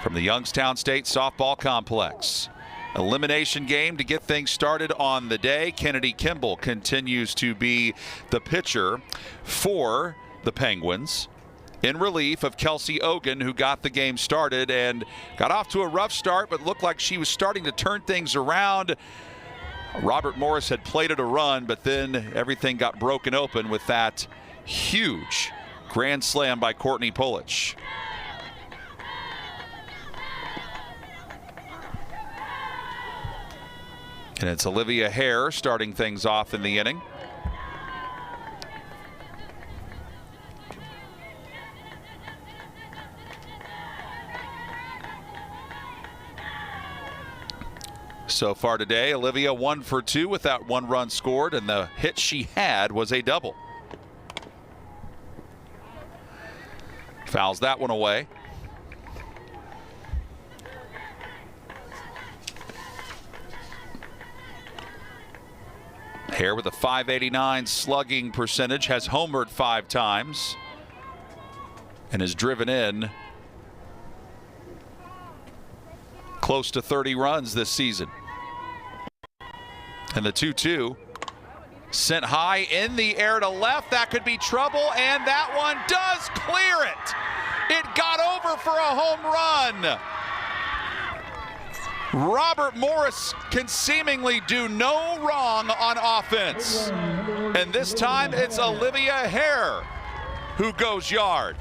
from the Youngstown State Softball Complex. Elimination game to get things started on the day. Kennedy Kimball continues to be the pitcher for the Penguins, in relief of Kelsey Ogan, who got the game started and got off to a rough start, but looked like she was starting to turn things around. Robert Morris had plated a run, but then everything got broken open with that huge grand slam by Courtney Pulich. And it's Olivia Hare starting things off in the inning. So far today, Olivia 1 for 2 with that 1 run scored, and the hit she had was a double. Fouls that one away. Hare with a .589 slugging percentage, has homered 5 times and has driven in close to 30 runs this season. And the 2-2 sent high in the air to left. That could be trouble, and that one does clear it. It got over for a home run. Robert Morris can seemingly do no wrong on offense. And this time it's Olivia Hare who goes yard.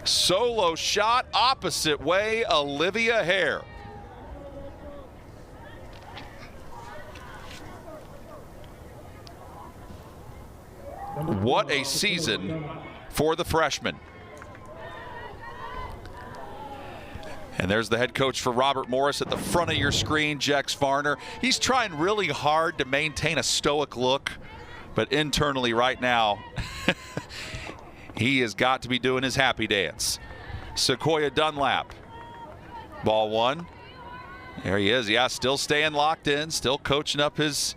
Solo shot opposite way, Olivia Hare. What a season for the freshman. And there's the head coach for Robert Morris at the front of your screen, Jex Varner. He's trying really hard to maintain a stoic look, but internally right now, he has got to be doing his happy dance. Sequoia Dunlap. Ball 1. There he is. Yeah, still staying locked in, still coaching up his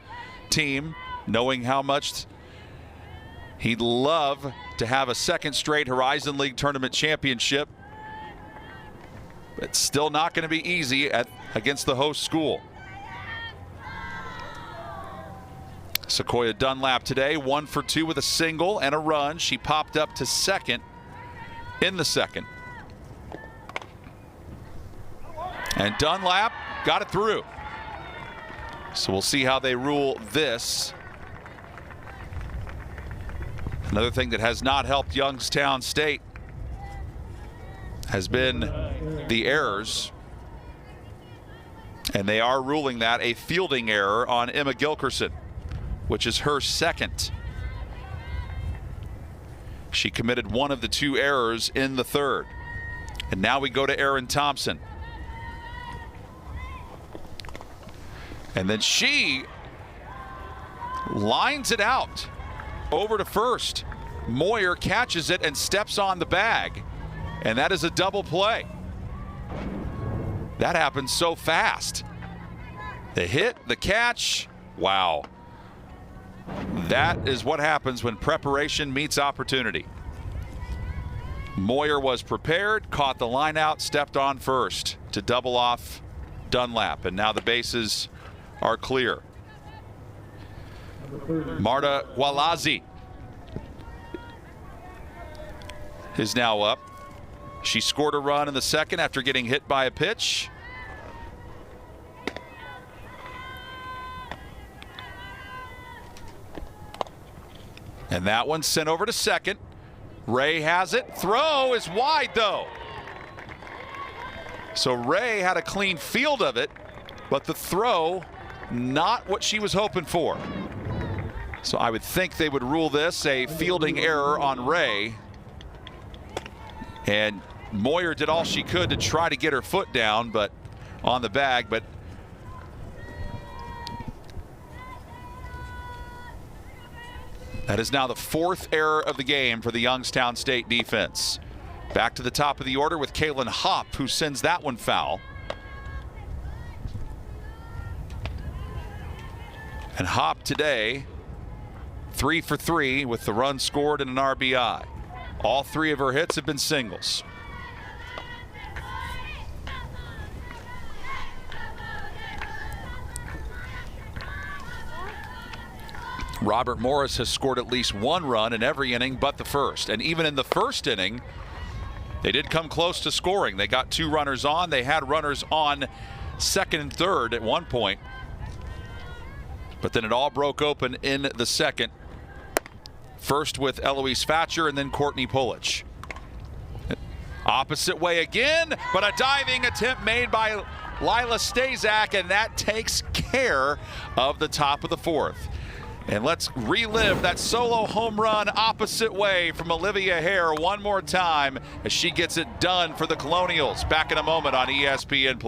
team, knowing how much he'd love to have a second straight Horizon League tournament championship. It's still not going to be easy against the host school. Sequoia Dunlap today 1 for 2 with a single and a run. She popped up to second in the second. And Dunlap got it through. So we'll see how they rule this. Another thing that has not helped Youngstown State has been the errors. And they are ruling that a fielding error on Emma Gilkerson, which is her second. She committed one of the 2 errors in the third. And now we go to Erin Thompson. And then she lines it out over to first. Moyer catches it and steps on the bag. And that is a double play. That happens so fast. The hit, the catch, wow. That is what happens when preparation meets opportunity. Moyer was prepared, caught the line out, stepped on first to double off Dunlap, and now the bases are clear. Marta Walazi is now up. She scored a run in the second after getting hit by a pitch. And that one sent over to second. Ray has it. Throw is wide though. So Ray had a clean field of it, but the throw, not what she was hoping for. So I would think they would rule this a fielding error on Ray. And Moyer did all she could to try to get her foot down, but on the bag, but That is now the 4th error of the game for the Youngstown State defense. Back to the top of the order with Kaylin Hopp, who sends that one foul. And Hopp today, 3 for 3 with the run scored and an RBI. All 3 of her hits have been singles. Robert Morris has scored at least 1 run in every inning but the first. And even in the first inning, they did come close to scoring. They got 2 runners on. They had runners on second and third at one point. But then it all broke open in the second. First with Eloise Fatcher and then Courtney Pulich. Opposite way again, but a diving attempt made by Lila Stazak, and that takes care of the top of the 4th. And let's relive that solo home run opposite way from Olivia Hare one more time as she gets it done for the Colonials. Back in a moment on ESPN+.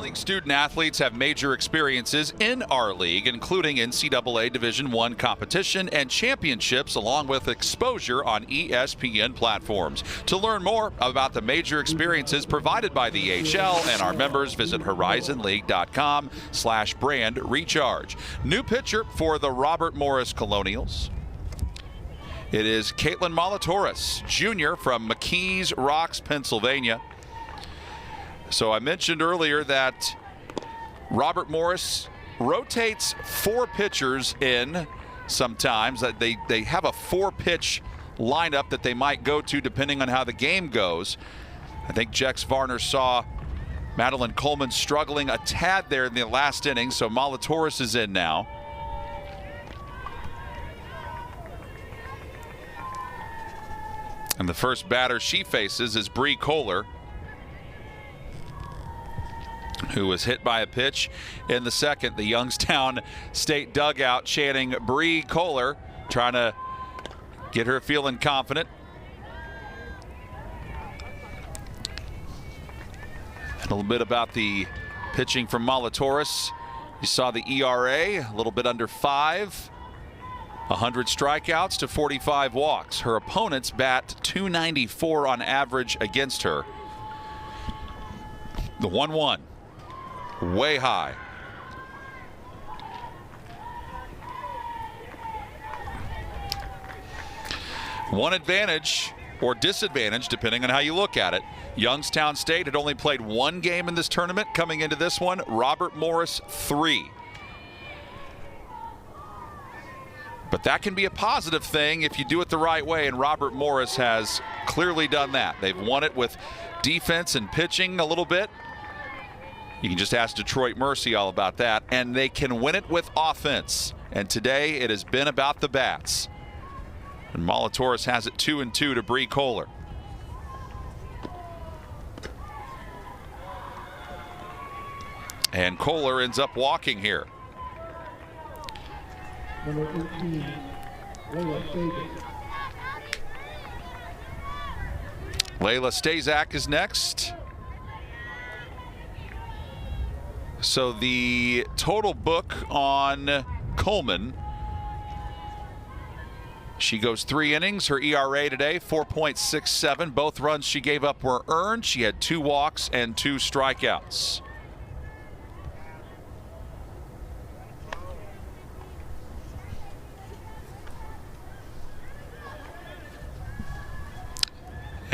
League student athletes have major experiences in our league, including NCAA Division I competition and championships, along with exposure on ESPN platforms. To learn more about the major experiences provided by the HL and our members, visit horizonleague.com/brand recharge. New pitcher for the Robert Morris Colonials. It is Caitlin Molitoris, Jr. from McKees Rocks, Pennsylvania. So I mentioned earlier that Robert Morris rotates 4 pitchers in sometimes. That they have a 4-pitch lineup that they might go to depending on how the game goes. I think Jex Varner saw Madeline Coleman struggling a tad there in the last inning, so Molitoris is in now. And the first batter she faces is Bree Kohler, who was hit by a pitch in the second. The Youngstown State dugout chanting Bree Kohler, trying to get her feeling confident. And a little bit about the pitching from Molitoris. You saw the ERA, a little bit under 5. 100 strikeouts to 45 walks. Her opponents bat .294 on average against her. The 1-1. Way high. One advantage or disadvantage, depending on how you look at it. Youngstown State had only played 1 game in this tournament coming into this one. Robert Morris 3. But that can be a positive thing if you do it the right way, and Robert Morris has clearly done that. They've won it with defense and pitching a little bit. You can just ask Detroit Mercy all about that. And they can win it with offense. And today it has been about the bats. And Molitoris has it 2-2 to Bree Kohler. And Kohler ends up walking here. Number 18, Layla Stazak. Layla Stazak is next. So the total book on Coleman, she goes 3 innings. Her ERA today, 4.67. Both runs she gave up were earned. She had 2 walks and 2 strikeouts.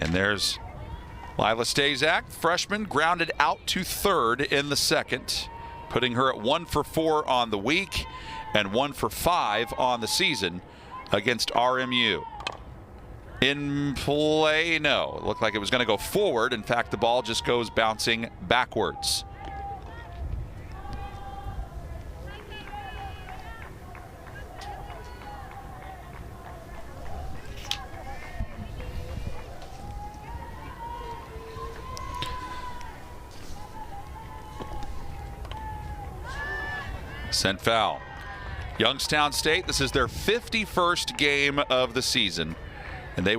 And there's Lila Stazak, freshman, grounded out to third in the second, putting her at 1 for 4 on the week and 1 for 5 on the season against RMU. In play, no. It looked like it was going to go forward. In fact, the ball just goes bouncing backwards. Sent foul. Youngstown State, this is their 51st game of the season, and they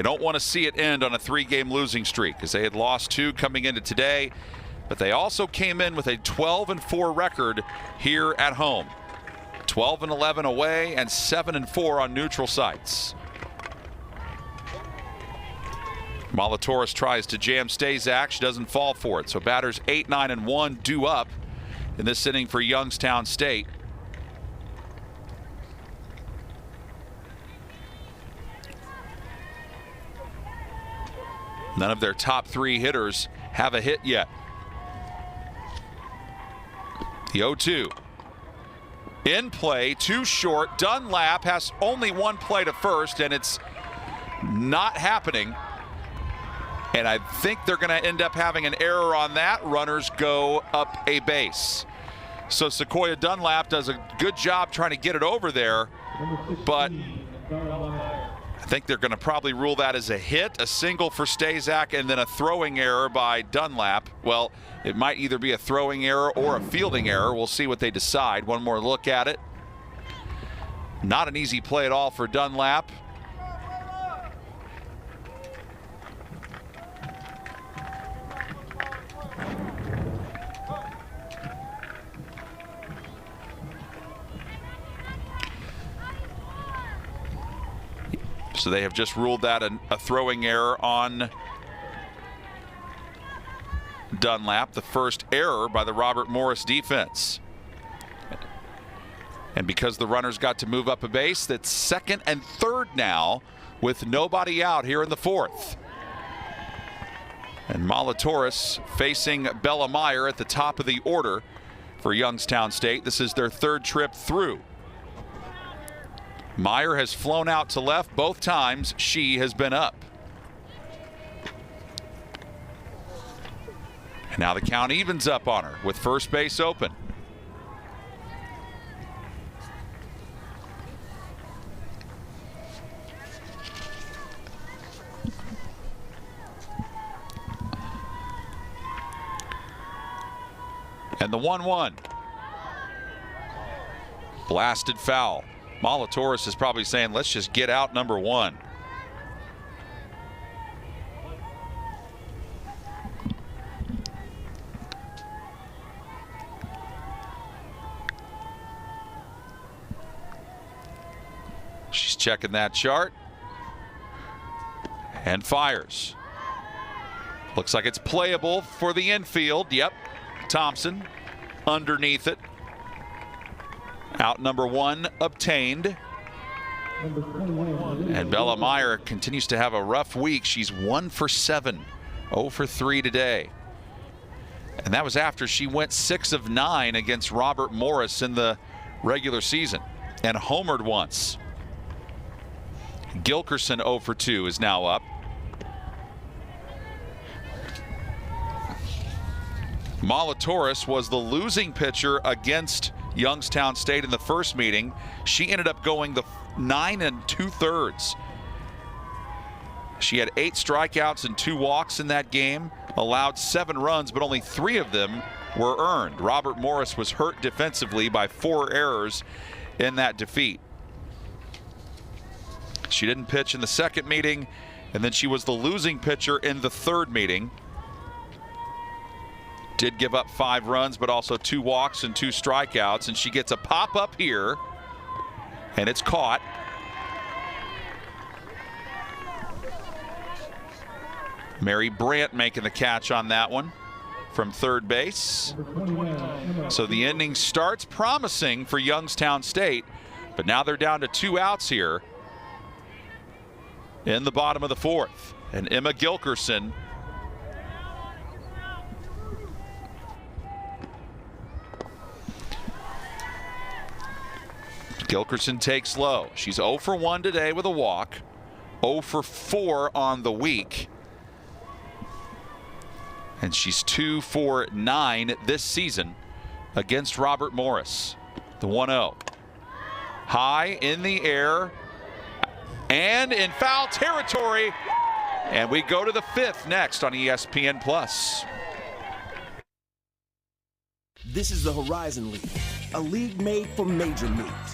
don't want to see it end on a 3-game losing streak, because they had lost 2 coming into today, but they also came in with a 12-4 record here at home. 12-11 away and 7-4 on neutral sites. Molatoris tries to jam Stazak. She doesn't fall for it. So batters 8, 9, and 1 due up in this inning for Youngstown State. None of their top 3 hitters have a hit yet. The 0-2. In play, too short. Dunlap has only 1 play to first, and it's not happening. And I think they're going to end up having an error on that. Runners go up a base. So Sequoia Dunlap does a good job trying to get it over there, but I think they're going to probably rule that as a hit, a single for Stazak, and then a throwing error by Dunlap. Well, it might either be a throwing error or a fielding error. We'll see what they decide. One more look at it. Not an easy play at all for Dunlap. So they have just ruled that a throwing error on Dunlap, the first error by the Robert Morris defense. And because the runners got to move up a base, that's 2nd and 3rd now with nobody out here in the 4th. And Molatoris facing Bella Meyer at the top of the order for Youngstown State. This is their 3rd trip through. Meyer has flown out to left both times she has been up. And now the count evens up on her with first base open. And the 1-1. Blasted foul. Molatoris is probably saying, let's just get out number 1. She's checking that chart and fires. Looks like it's playable for the infield. Yep, Thompson underneath it. Out number 1 obtained. And Bella Meyer continues to have a rough week. She's 1 for 7, 0 for 3 today. And that was after she went 6 of 9 against Robert Morris in the regular season and homered once. Gilkerson 0 for 2 is now up. Molatoris was the losing pitcher against Youngstown State in the first meeting. She ended up going the 9 2/3. She had 8 strikeouts and 2 walks in that game, allowed 7 runs, but only 3 of them were earned. Robert Morris was hurt defensively by 4 errors in that defeat. She didn't pitch in the second meeting, and then she was the losing pitcher in the third meeting. Did give up 5 runs, but also 2 walks and 2 strikeouts, and she gets a pop up here, and it's caught. Mary Brandt making the catch on that one from third base. So the inning starts promising for Youngstown State, but now they're down to 2 outs here in the bottom of the 4th. And Emma Gilkerson takes low. She's 0 for 1 today with a walk, 0 for 4 on the week. And she's 2 for 9 this season against Robert Morris. The 1-0. High in the air and in foul territory. And we go to the 5th next on ESPN+. This is the Horizon League, a league made for major moves,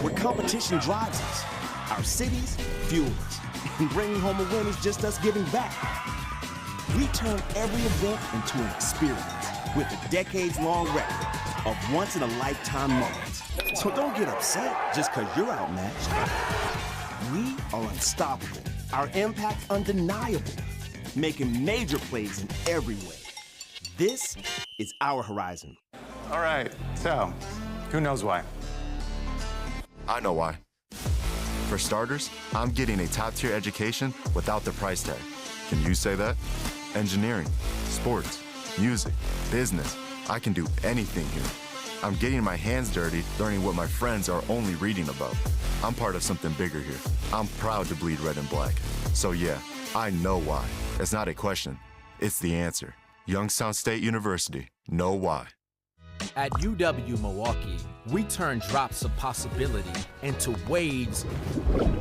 where competition drives us, our cities fuel us, and bringing home a win is just us giving back. We turn every event into an experience with a decades-long record of once-in-a-lifetime moments. So don't get upset just because you're outmatched. We are unstoppable, our impact undeniable, making major plays in every way. This is our Horizon. All right, so who knows why? I know why. For starters, I'm getting a top-tier education without the price tag. Can you say that? Engineering, sports, music, business. I can do anything here. I'm getting my hands dirty, learning what my friends are only reading about. I'm part of something bigger here. I'm proud to bleed red and black. So yeah, I know why. It's not a question. It's the answer. Youngstown State University. Know why. At UW-Milwaukee, we turn drops of possibility into waves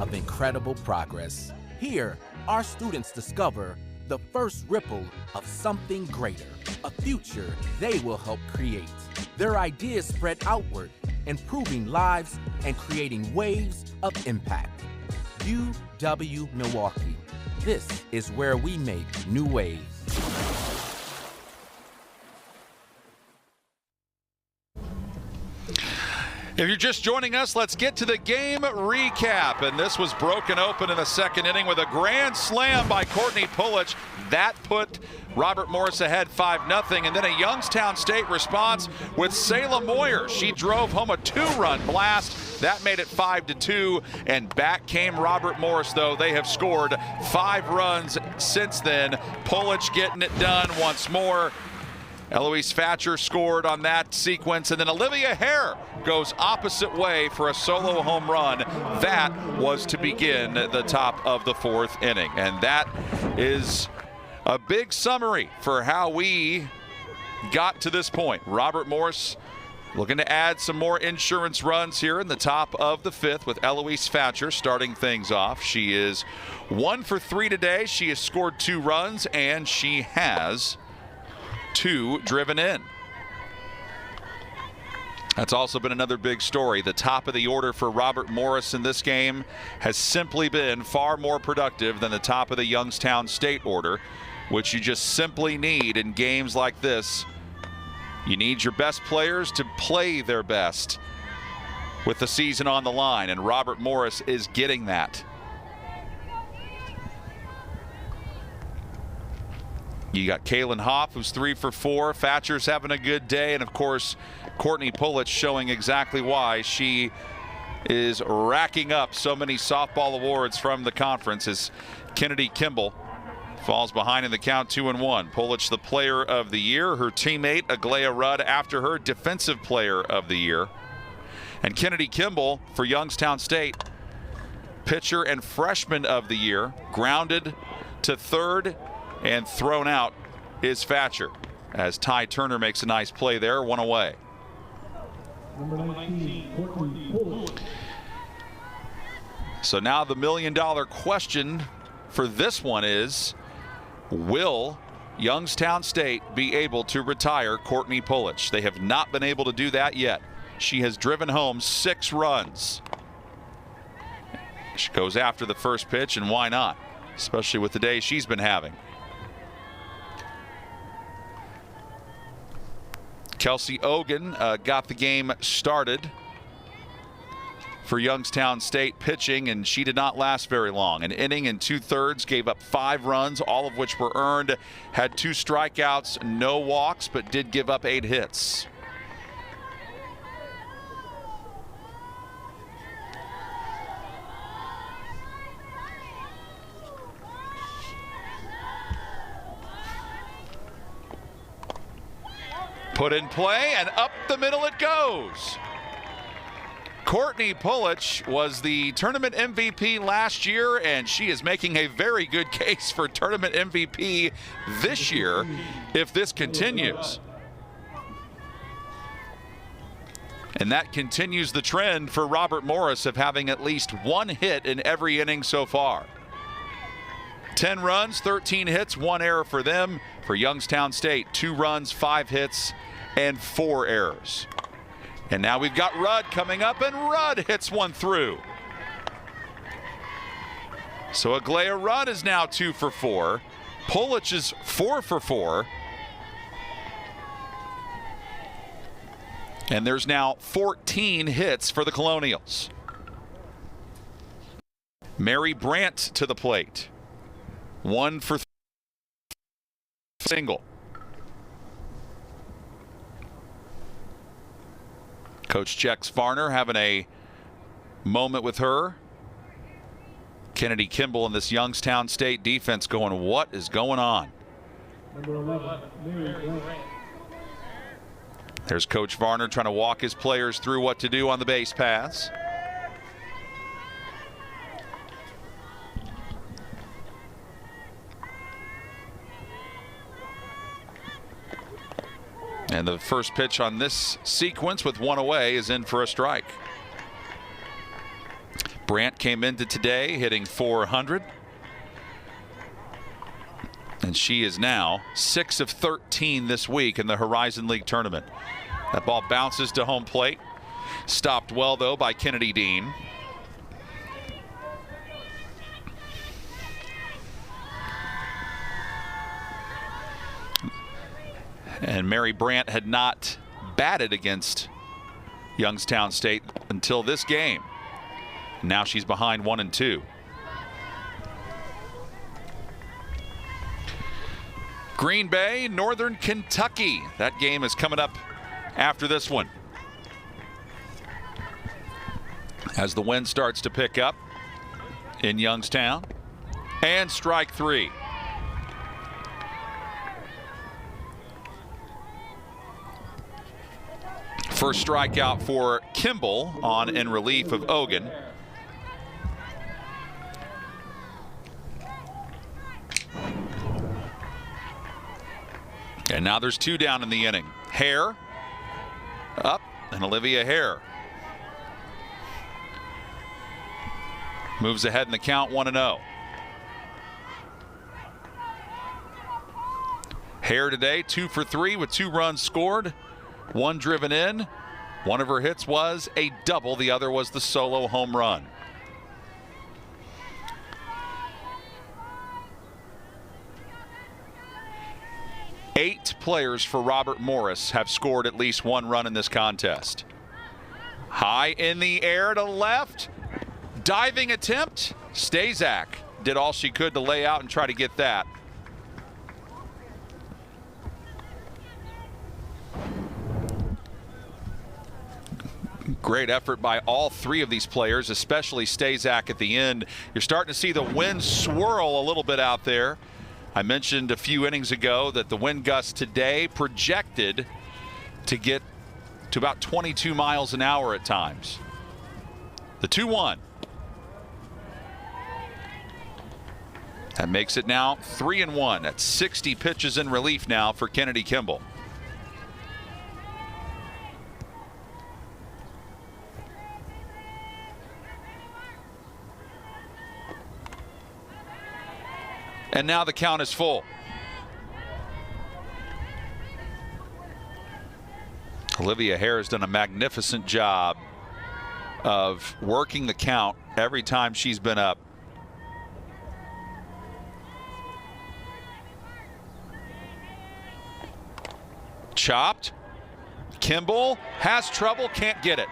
of incredible progress. Here, our students discover the first ripple of something greater, a future they will help create. Their ideas spread outward, improving lives and creating waves of impact. UW-Milwaukee. This is where we make new waves. If you're just joining us, let's get to the game recap. And this was broken open in the second inning with a grand slam by Courtney Pulich. That put Robert Morris ahead 5-0. And then a Youngstown State response with Salem Moyer. She drove home a 2-run blast. That made it 5-2. And back came Robert Morris, though. They have scored 5 runs since then. Pulich getting it done once more. Eloise Thatcher scored on that sequence, and then Olivia Hare goes opposite way for a solo home run. That was to begin the top of the 4th inning. And that is a big summary for how we got to this point. Robert Morris looking to add some more insurance runs here in the top of the 5th with Eloise Thatcher starting things off. She is 1 for 3 today. She has scored 2 runs, and she has 2 driven in. That's also been another big story. The top of the order for Robert Morris in this game has simply been far more productive than the top of the Youngstown State order, which you just simply need in games like this. You need your best players to play their best with the season on the line, and Robert Morris is getting that. You got Kaylin Hoff, who's 3 for 4. Thatcher's having a good day. And, of course, Courtney Pulich showing exactly why she is racking up so many softball awards from the conference as Kennedy Kimball falls behind in the count 2-1. Pulich, the player of the year. Her teammate, Aglaya Rudd, after her, defensive player of the year. And Kennedy Kimball for Youngstown State, pitcher and freshman of the year. Grounded to third and thrown out is Thatcher as Ty Turner makes a nice play there, 1 away. Number 19, Courtney Pulich. So now the $1 million question for this one is, will Youngstown State be able to retire Courtney Pulich? They have not been able to do that yet. She has driven home 6 runs. She goes after the first pitch, and why not? Especially with the day she's been having. Kelsey Ogan got the game started for Youngstown State pitching, and she did not last very long. An inning and 2/3, gave up 5 runs, all of which were earned. Had 2 strikeouts, no walks, but did give up 8 hits. Put in play, and up the middle it goes. Courtney Pulich was the tournament MVP last year, and she is making a very good case for tournament MVP this year if this continues. And that continues the trend for Robert Morris of having at least 1 hit in every inning so far. 10 runs, 13 hits, 1 error for them. For Youngstown State, 2 runs, 5 hits, and 4 errors. And now we've got Rudd coming up, and Rudd hits one through. So Aglaya Rudd is now 2 for 4. Pulich is 4 for 4. And there's now 14 hits for the Colonials. Mary Brandt to the plate. 1 for 3. Single. Coach Jex Varner having a moment with her. Kennedy Kimball and this Youngstown State defense going, what is going on? Number 11, Mary Brandt. There's Coach Varner trying to walk his players through what to do on the base paths. And the first pitch on this sequence with 1 away is in for a strike. Brandt came into today hitting .400. And she is now 6 of 13 this week in the Horizon League tournament. That ball bounces to home plate. Stopped well, though, by Kennedy Dean. And Mary Brandt had not batted against Youngstown State until this game. Now she's behind 1-2. Green Bay, Northern Kentucky. That game is coming up after this one. As the wind starts to pick up in Youngstown. And strike 3. First strikeout for Kimball on in relief of Ogan. And now there's 2 down in the inning. Hare up, and Olivia Hare moves ahead in the count 1-0. Hare today 2 for 3 with 2 runs scored. 1 driven in. One of her hits was a double. The other was the solo home run. Eight players for Robert Morris have scored at least 1 run in this contest. High in the air to left. Diving attempt. Stazak did all she could to lay out and try to get that. Great effort by all 3 of these players, especially Stazak at the end. You're starting to see the wind swirl a little bit out there. I mentioned a few innings ago that the wind gust today projected to get to about 22 miles an hour at times. The 2-1. That makes it now 3-1. That's 60 pitches in relief now for Kennedy Kimball. And now the count is full. Olivia Hare has done a magnificent job of working the count every time she's been up. Chopped. Kimball has trouble, can't get it.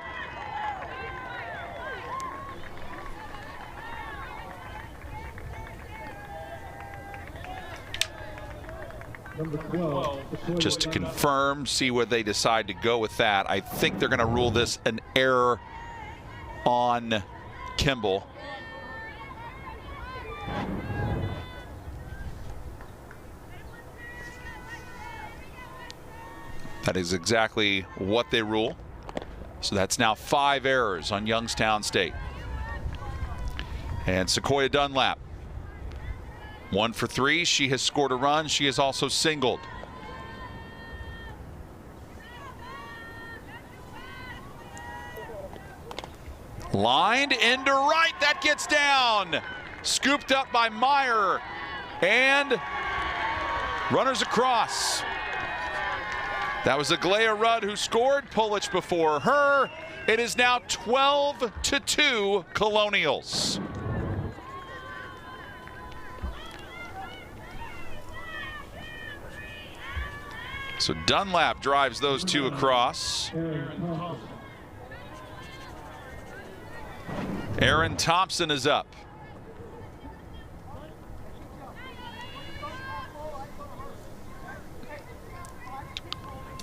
Number 12. Just to confirm, see where they decide to go with that. I think they're going to rule this an error on Kimball. That is exactly what they rule. So that's now 5 errors on Youngstown State. And Sequoia Dunlap, 1 for 3. She has scored a run. She has also singled. Lined into right. That gets down. Scooped up by Meyer. And runners across. That was Aglaya Rudd who scored. Pulich before her. It is now 12-2 Colonials. So Dunlap drives those 2 across. Aaron Thompson is up.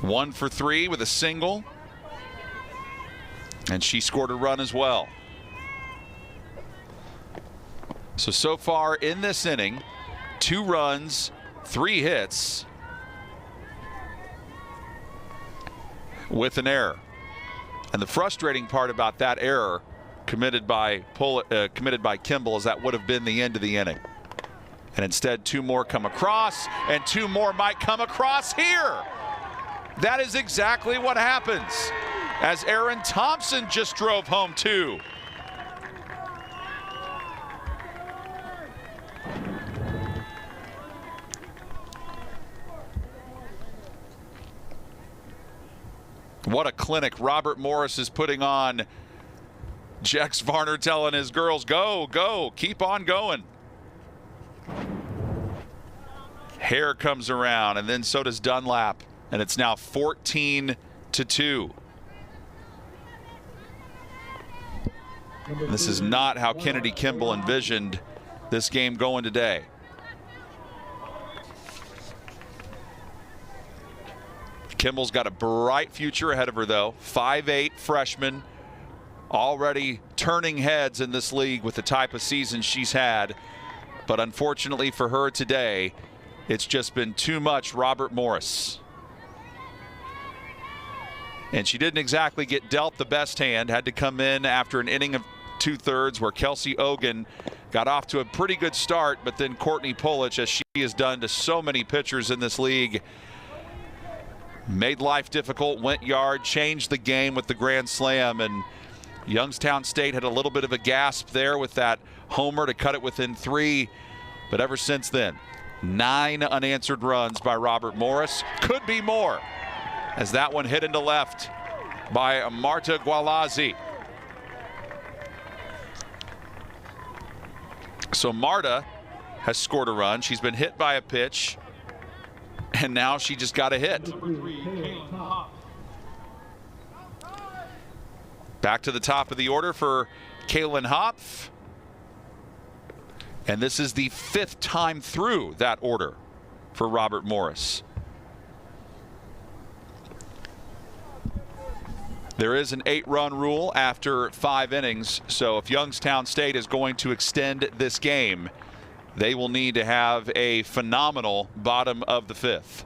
One for 3 with a single. And she scored a run as well. So far in this inning, 2 runs, 3 hits, with an error. And the frustrating part about that error committed by Kimball is that would have been the end of the inning. And instead 2 more come across, and 2 more might come across here. That is exactly what happens, as Aaron Thompson just drove home 2. What a clinic Robert Morris is putting on. Jex Varner telling his girls, go, go, keep on going. Hare comes around, and then so does Dunlap, and it's now 14-2. This is not how Kennedy Kimball envisioned this game going today. Kimball's got a bright future ahead of her, though. 5'8" freshman, already turning heads in this league with the type of season she's had. But unfortunately for her today, it's just been too much Robert Morris. And she didn't exactly get dealt the best hand. Had to come in after an inning of 2/3 where Kelsey Ogan got off to a pretty good start, but then Courtney Pulich, as she has done to so many pitchers in this league, made life difficult, went yard, changed the game with the grand slam, and Youngstown State had a little bit of a gasp there with that homer to cut it within 3. But ever since then, 9 unanswered runs by Robert Morris. Could be more, as that one hit into left by Marta Gualazzi. So Marta has scored a run. She's been hit by a pitch, and now she just got a hit. Back to the top of the order for Kaylin Hopf. And this is the 5th time through that order for Robert Morris. There is an 8-run rule after 5 innings, so if Youngstown State is going to extend this game, they will need to have a phenomenal bottom of the 5th.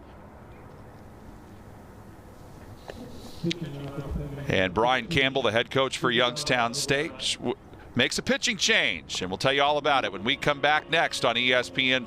And Brian Campbell, the head coach for Youngstown State, makes a pitching change, and we'll tell you all about it when we come back next on ESPN+.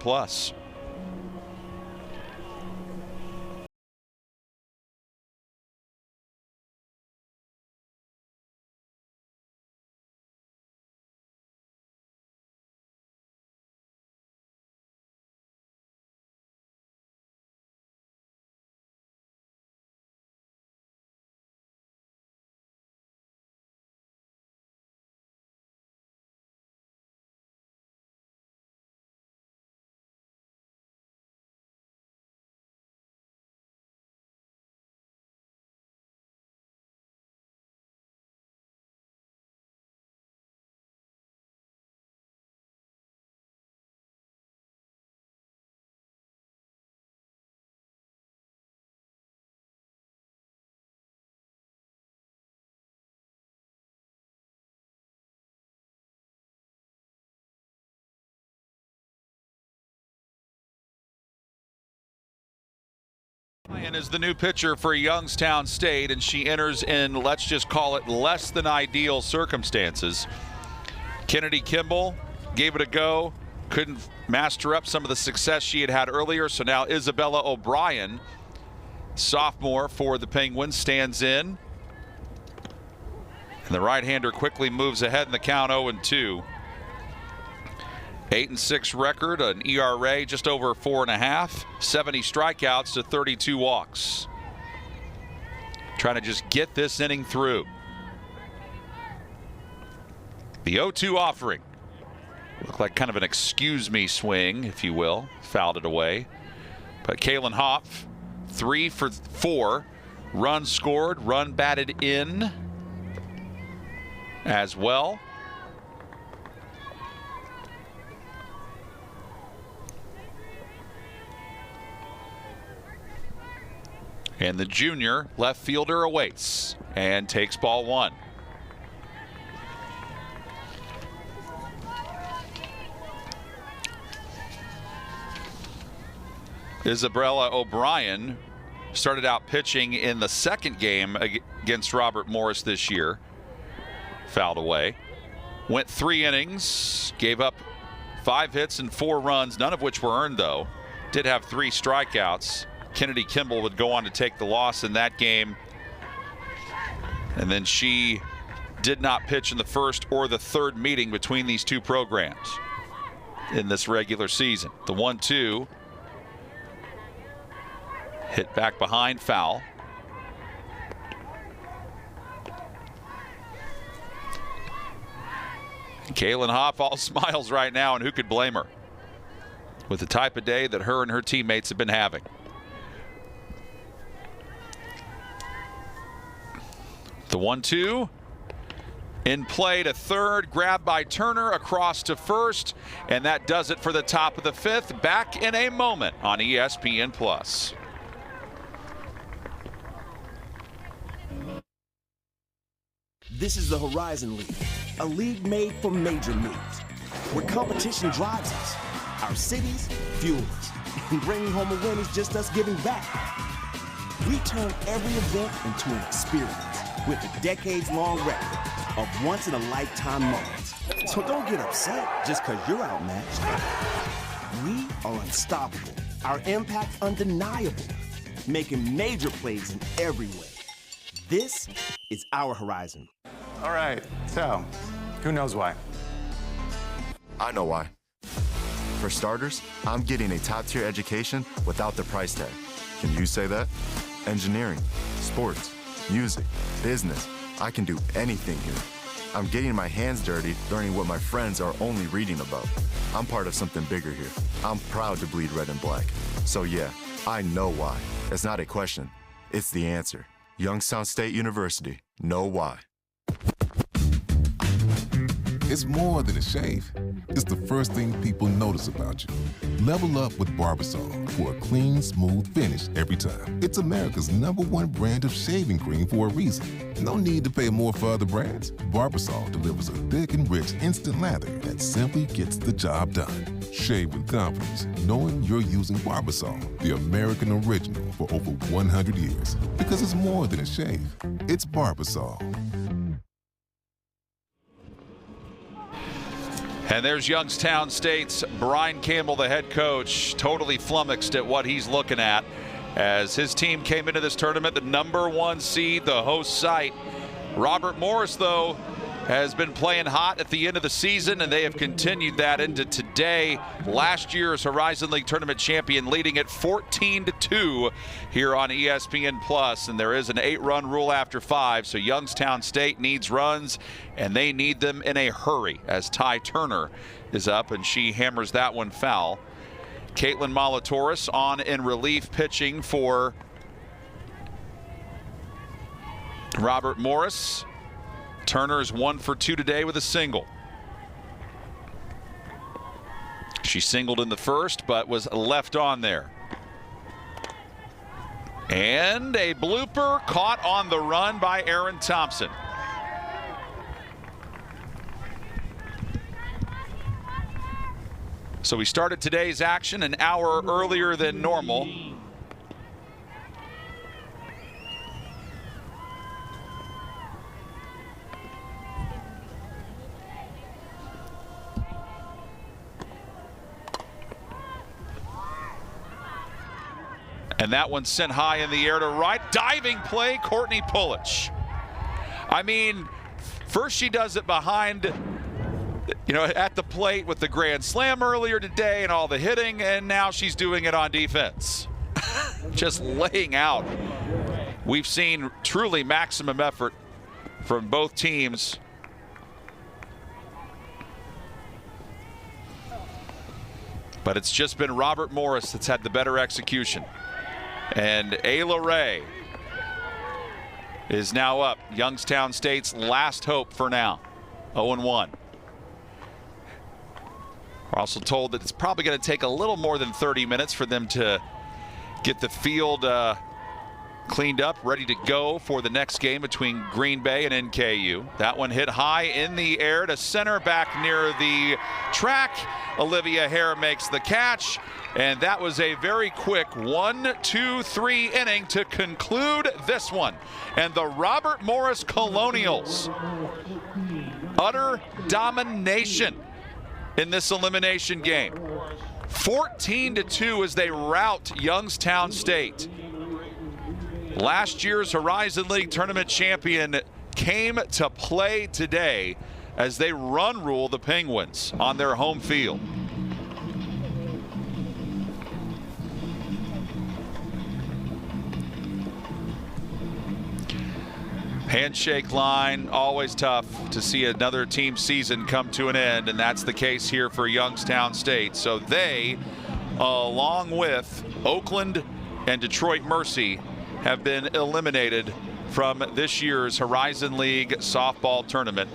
O'Brien is the new pitcher for Youngstown State, and she enters in, let's just call it, less than ideal circumstances. Kennedy Kimball gave it a go, couldn't master up some of the success she had earlier, so now Isabella O'Brien, sophomore for the Penguins, stands in. And the right-hander quickly moves ahead in the count 0-2. 8-6 record, an ERA just over 4.5, 70 strikeouts to 32 walks. Trying to just get this inning through. The 0-2 offering. Looked like kind of an excuse me swing, if you will. Fouled it away. But Kaylin Hoff, 3 for 4. Run scored, run batted in as well. And the junior left fielder awaits and takes ball 1. Isabella O'Brien started out pitching in the second game against Robert Morris this year. Fouled away. Went 3 innings, gave up 5 hits and 4 runs, none of which were earned though. Did have 3 strikeouts. Kennedy Kimball would go on to take the loss in that game. And then she did not pitch in the first or the third meeting between these two programs in this regular season. The 1-2 hit back behind, foul. Kaylin Hoff all smiles right now, and who could blame her with the type of day that her and her teammates have been having. The 1-2 in play to third, grabbed by Turner across to first, and that does it for the top of the 5th. Back in a moment on ESPN Plus. This is the Horizon League, a league made for major moves, where competition drives us, our cities fuel us, and bringing home a win is just us giving back. We turn every event into an experience with a decades-long record of once-in-a-lifetime moments. So don't get upset just because you're outmatched. We are unstoppable, our impact undeniable, making major plays in every way. This is our Horizon. All right, so who knows why? I know why. For starters, I'm getting a top-tier education without the price tag. Can you say that? Engineering, sports, music, business. I can do anything here. I'm getting my hands dirty, learning what my friends are only reading about. I'm part of something bigger here. I'm proud to bleed red and black. So yeah, I know why. It's not a question. It's the answer. Youngstown State University. Know why. It's more than a shave. It's the first thing people notice about you. Level up with Barbasol for a clean, smooth finish every time. It's America's #1 brand of shaving cream for a reason. No need to pay more for other brands. Barbasol delivers a thick and rich instant lather that simply gets the job done. Shave with confidence, knowing you're using Barbasol, the American original, for over 100 years. Because it's more than a shave. It's Barbasol. And there's Youngstown State's Brian Campbell, the head coach, totally flummoxed at what he's looking at as his team came into this tournament, the #1 seed, the host site. Robert Morris, though, has been playing hot at the end of the season, and they have continued that into today. Last year's Horizon League tournament champion, leading at 14-2 here on ESPN Plus, and there is an 8-run rule after 5, so Youngstown State needs runs, and they need them in a hurry as Ty Turner is up, and she hammers that one foul. Caitlin Molatoris on in relief pitching for Robert Morris. Turner is 1 for 2 today with a single. She singled in the first, but was left on there. And a blooper caught on the run by Aaron Thompson. So we started today's action an hour earlier than normal. And that one sent high in the air to right. Diving play, Courtney Pulich. I mean, first she does it behind, at the plate with the grand slam earlier today and all the hitting, and now she's doing it on defense. Just laying out. We've seen truly maximum effort from both teams. But it's just been Robert Morris that's had the better execution. And Ayla Ray is now up. Youngstown State's last hope for now. 0-1. We're also told that it's probably going to take a little more than 30 minutes for them to get the field cleaned up, ready to go for the next game between Green Bay and NKU. That one hit high in the air to center, back near the track. Olivia Hare makes the catch, and that was a very quick 1-2-3 inning to conclude this one. And the Robert Morris Colonials, utter domination in this elimination game. 14-2 as they rout Youngstown State. Last year's Horizon League tournament champion came to play today as they run rule the Penguins on their home field. Handshake line, always tough to see another team season come to an end, and that's the case here for Youngstown State. So they, along with Oakland and Detroit Mercy, have been eliminated from this year's Horizon League softball tournament.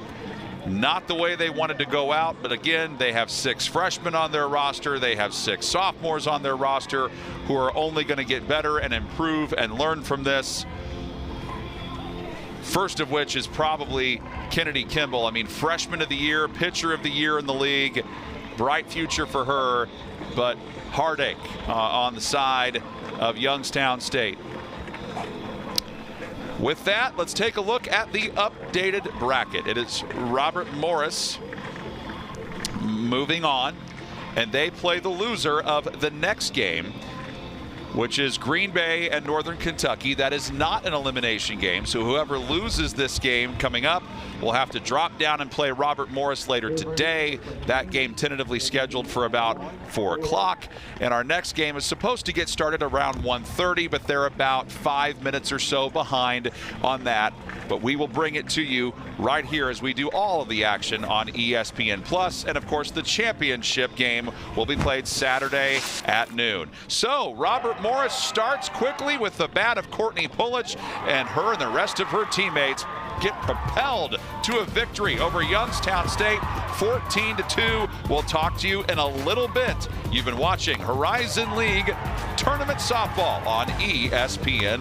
Not the way they wanted to go out, but again, they have 6 freshmen on their roster. They have 6 sophomores on their roster who are only going to get better and improve and learn from this. First of which is probably Kennedy Kimball. I mean, freshman of the year, pitcher of the year in the league. Bright future for her, but heartache on the side of Youngstown State. With that, let's take a look at the updated bracket. It is Robert Morris moving on, and they play the loser of the next game, which is Green Bay and Northern Kentucky. That is not an elimination game, so whoever loses this game coming up will have to drop down and play Robert Morris later today. That game tentatively scheduled for about 4 o'clock. And our next game is supposed to get started around 1:30, but they're about 5 minutes or so behind on that. But we will bring it to you right here as we do all of the action on ESPN+. And of course, the championship game will be played Saturday at noon. So Robert Morris starts quickly with the bat of Courtney Pulich, and her and the rest of her teammates get propelled to a victory over Youngstown State, 14-2. We'll talk to you in a little bit. You've been watching Horizon League Tournament Softball on ESPN+.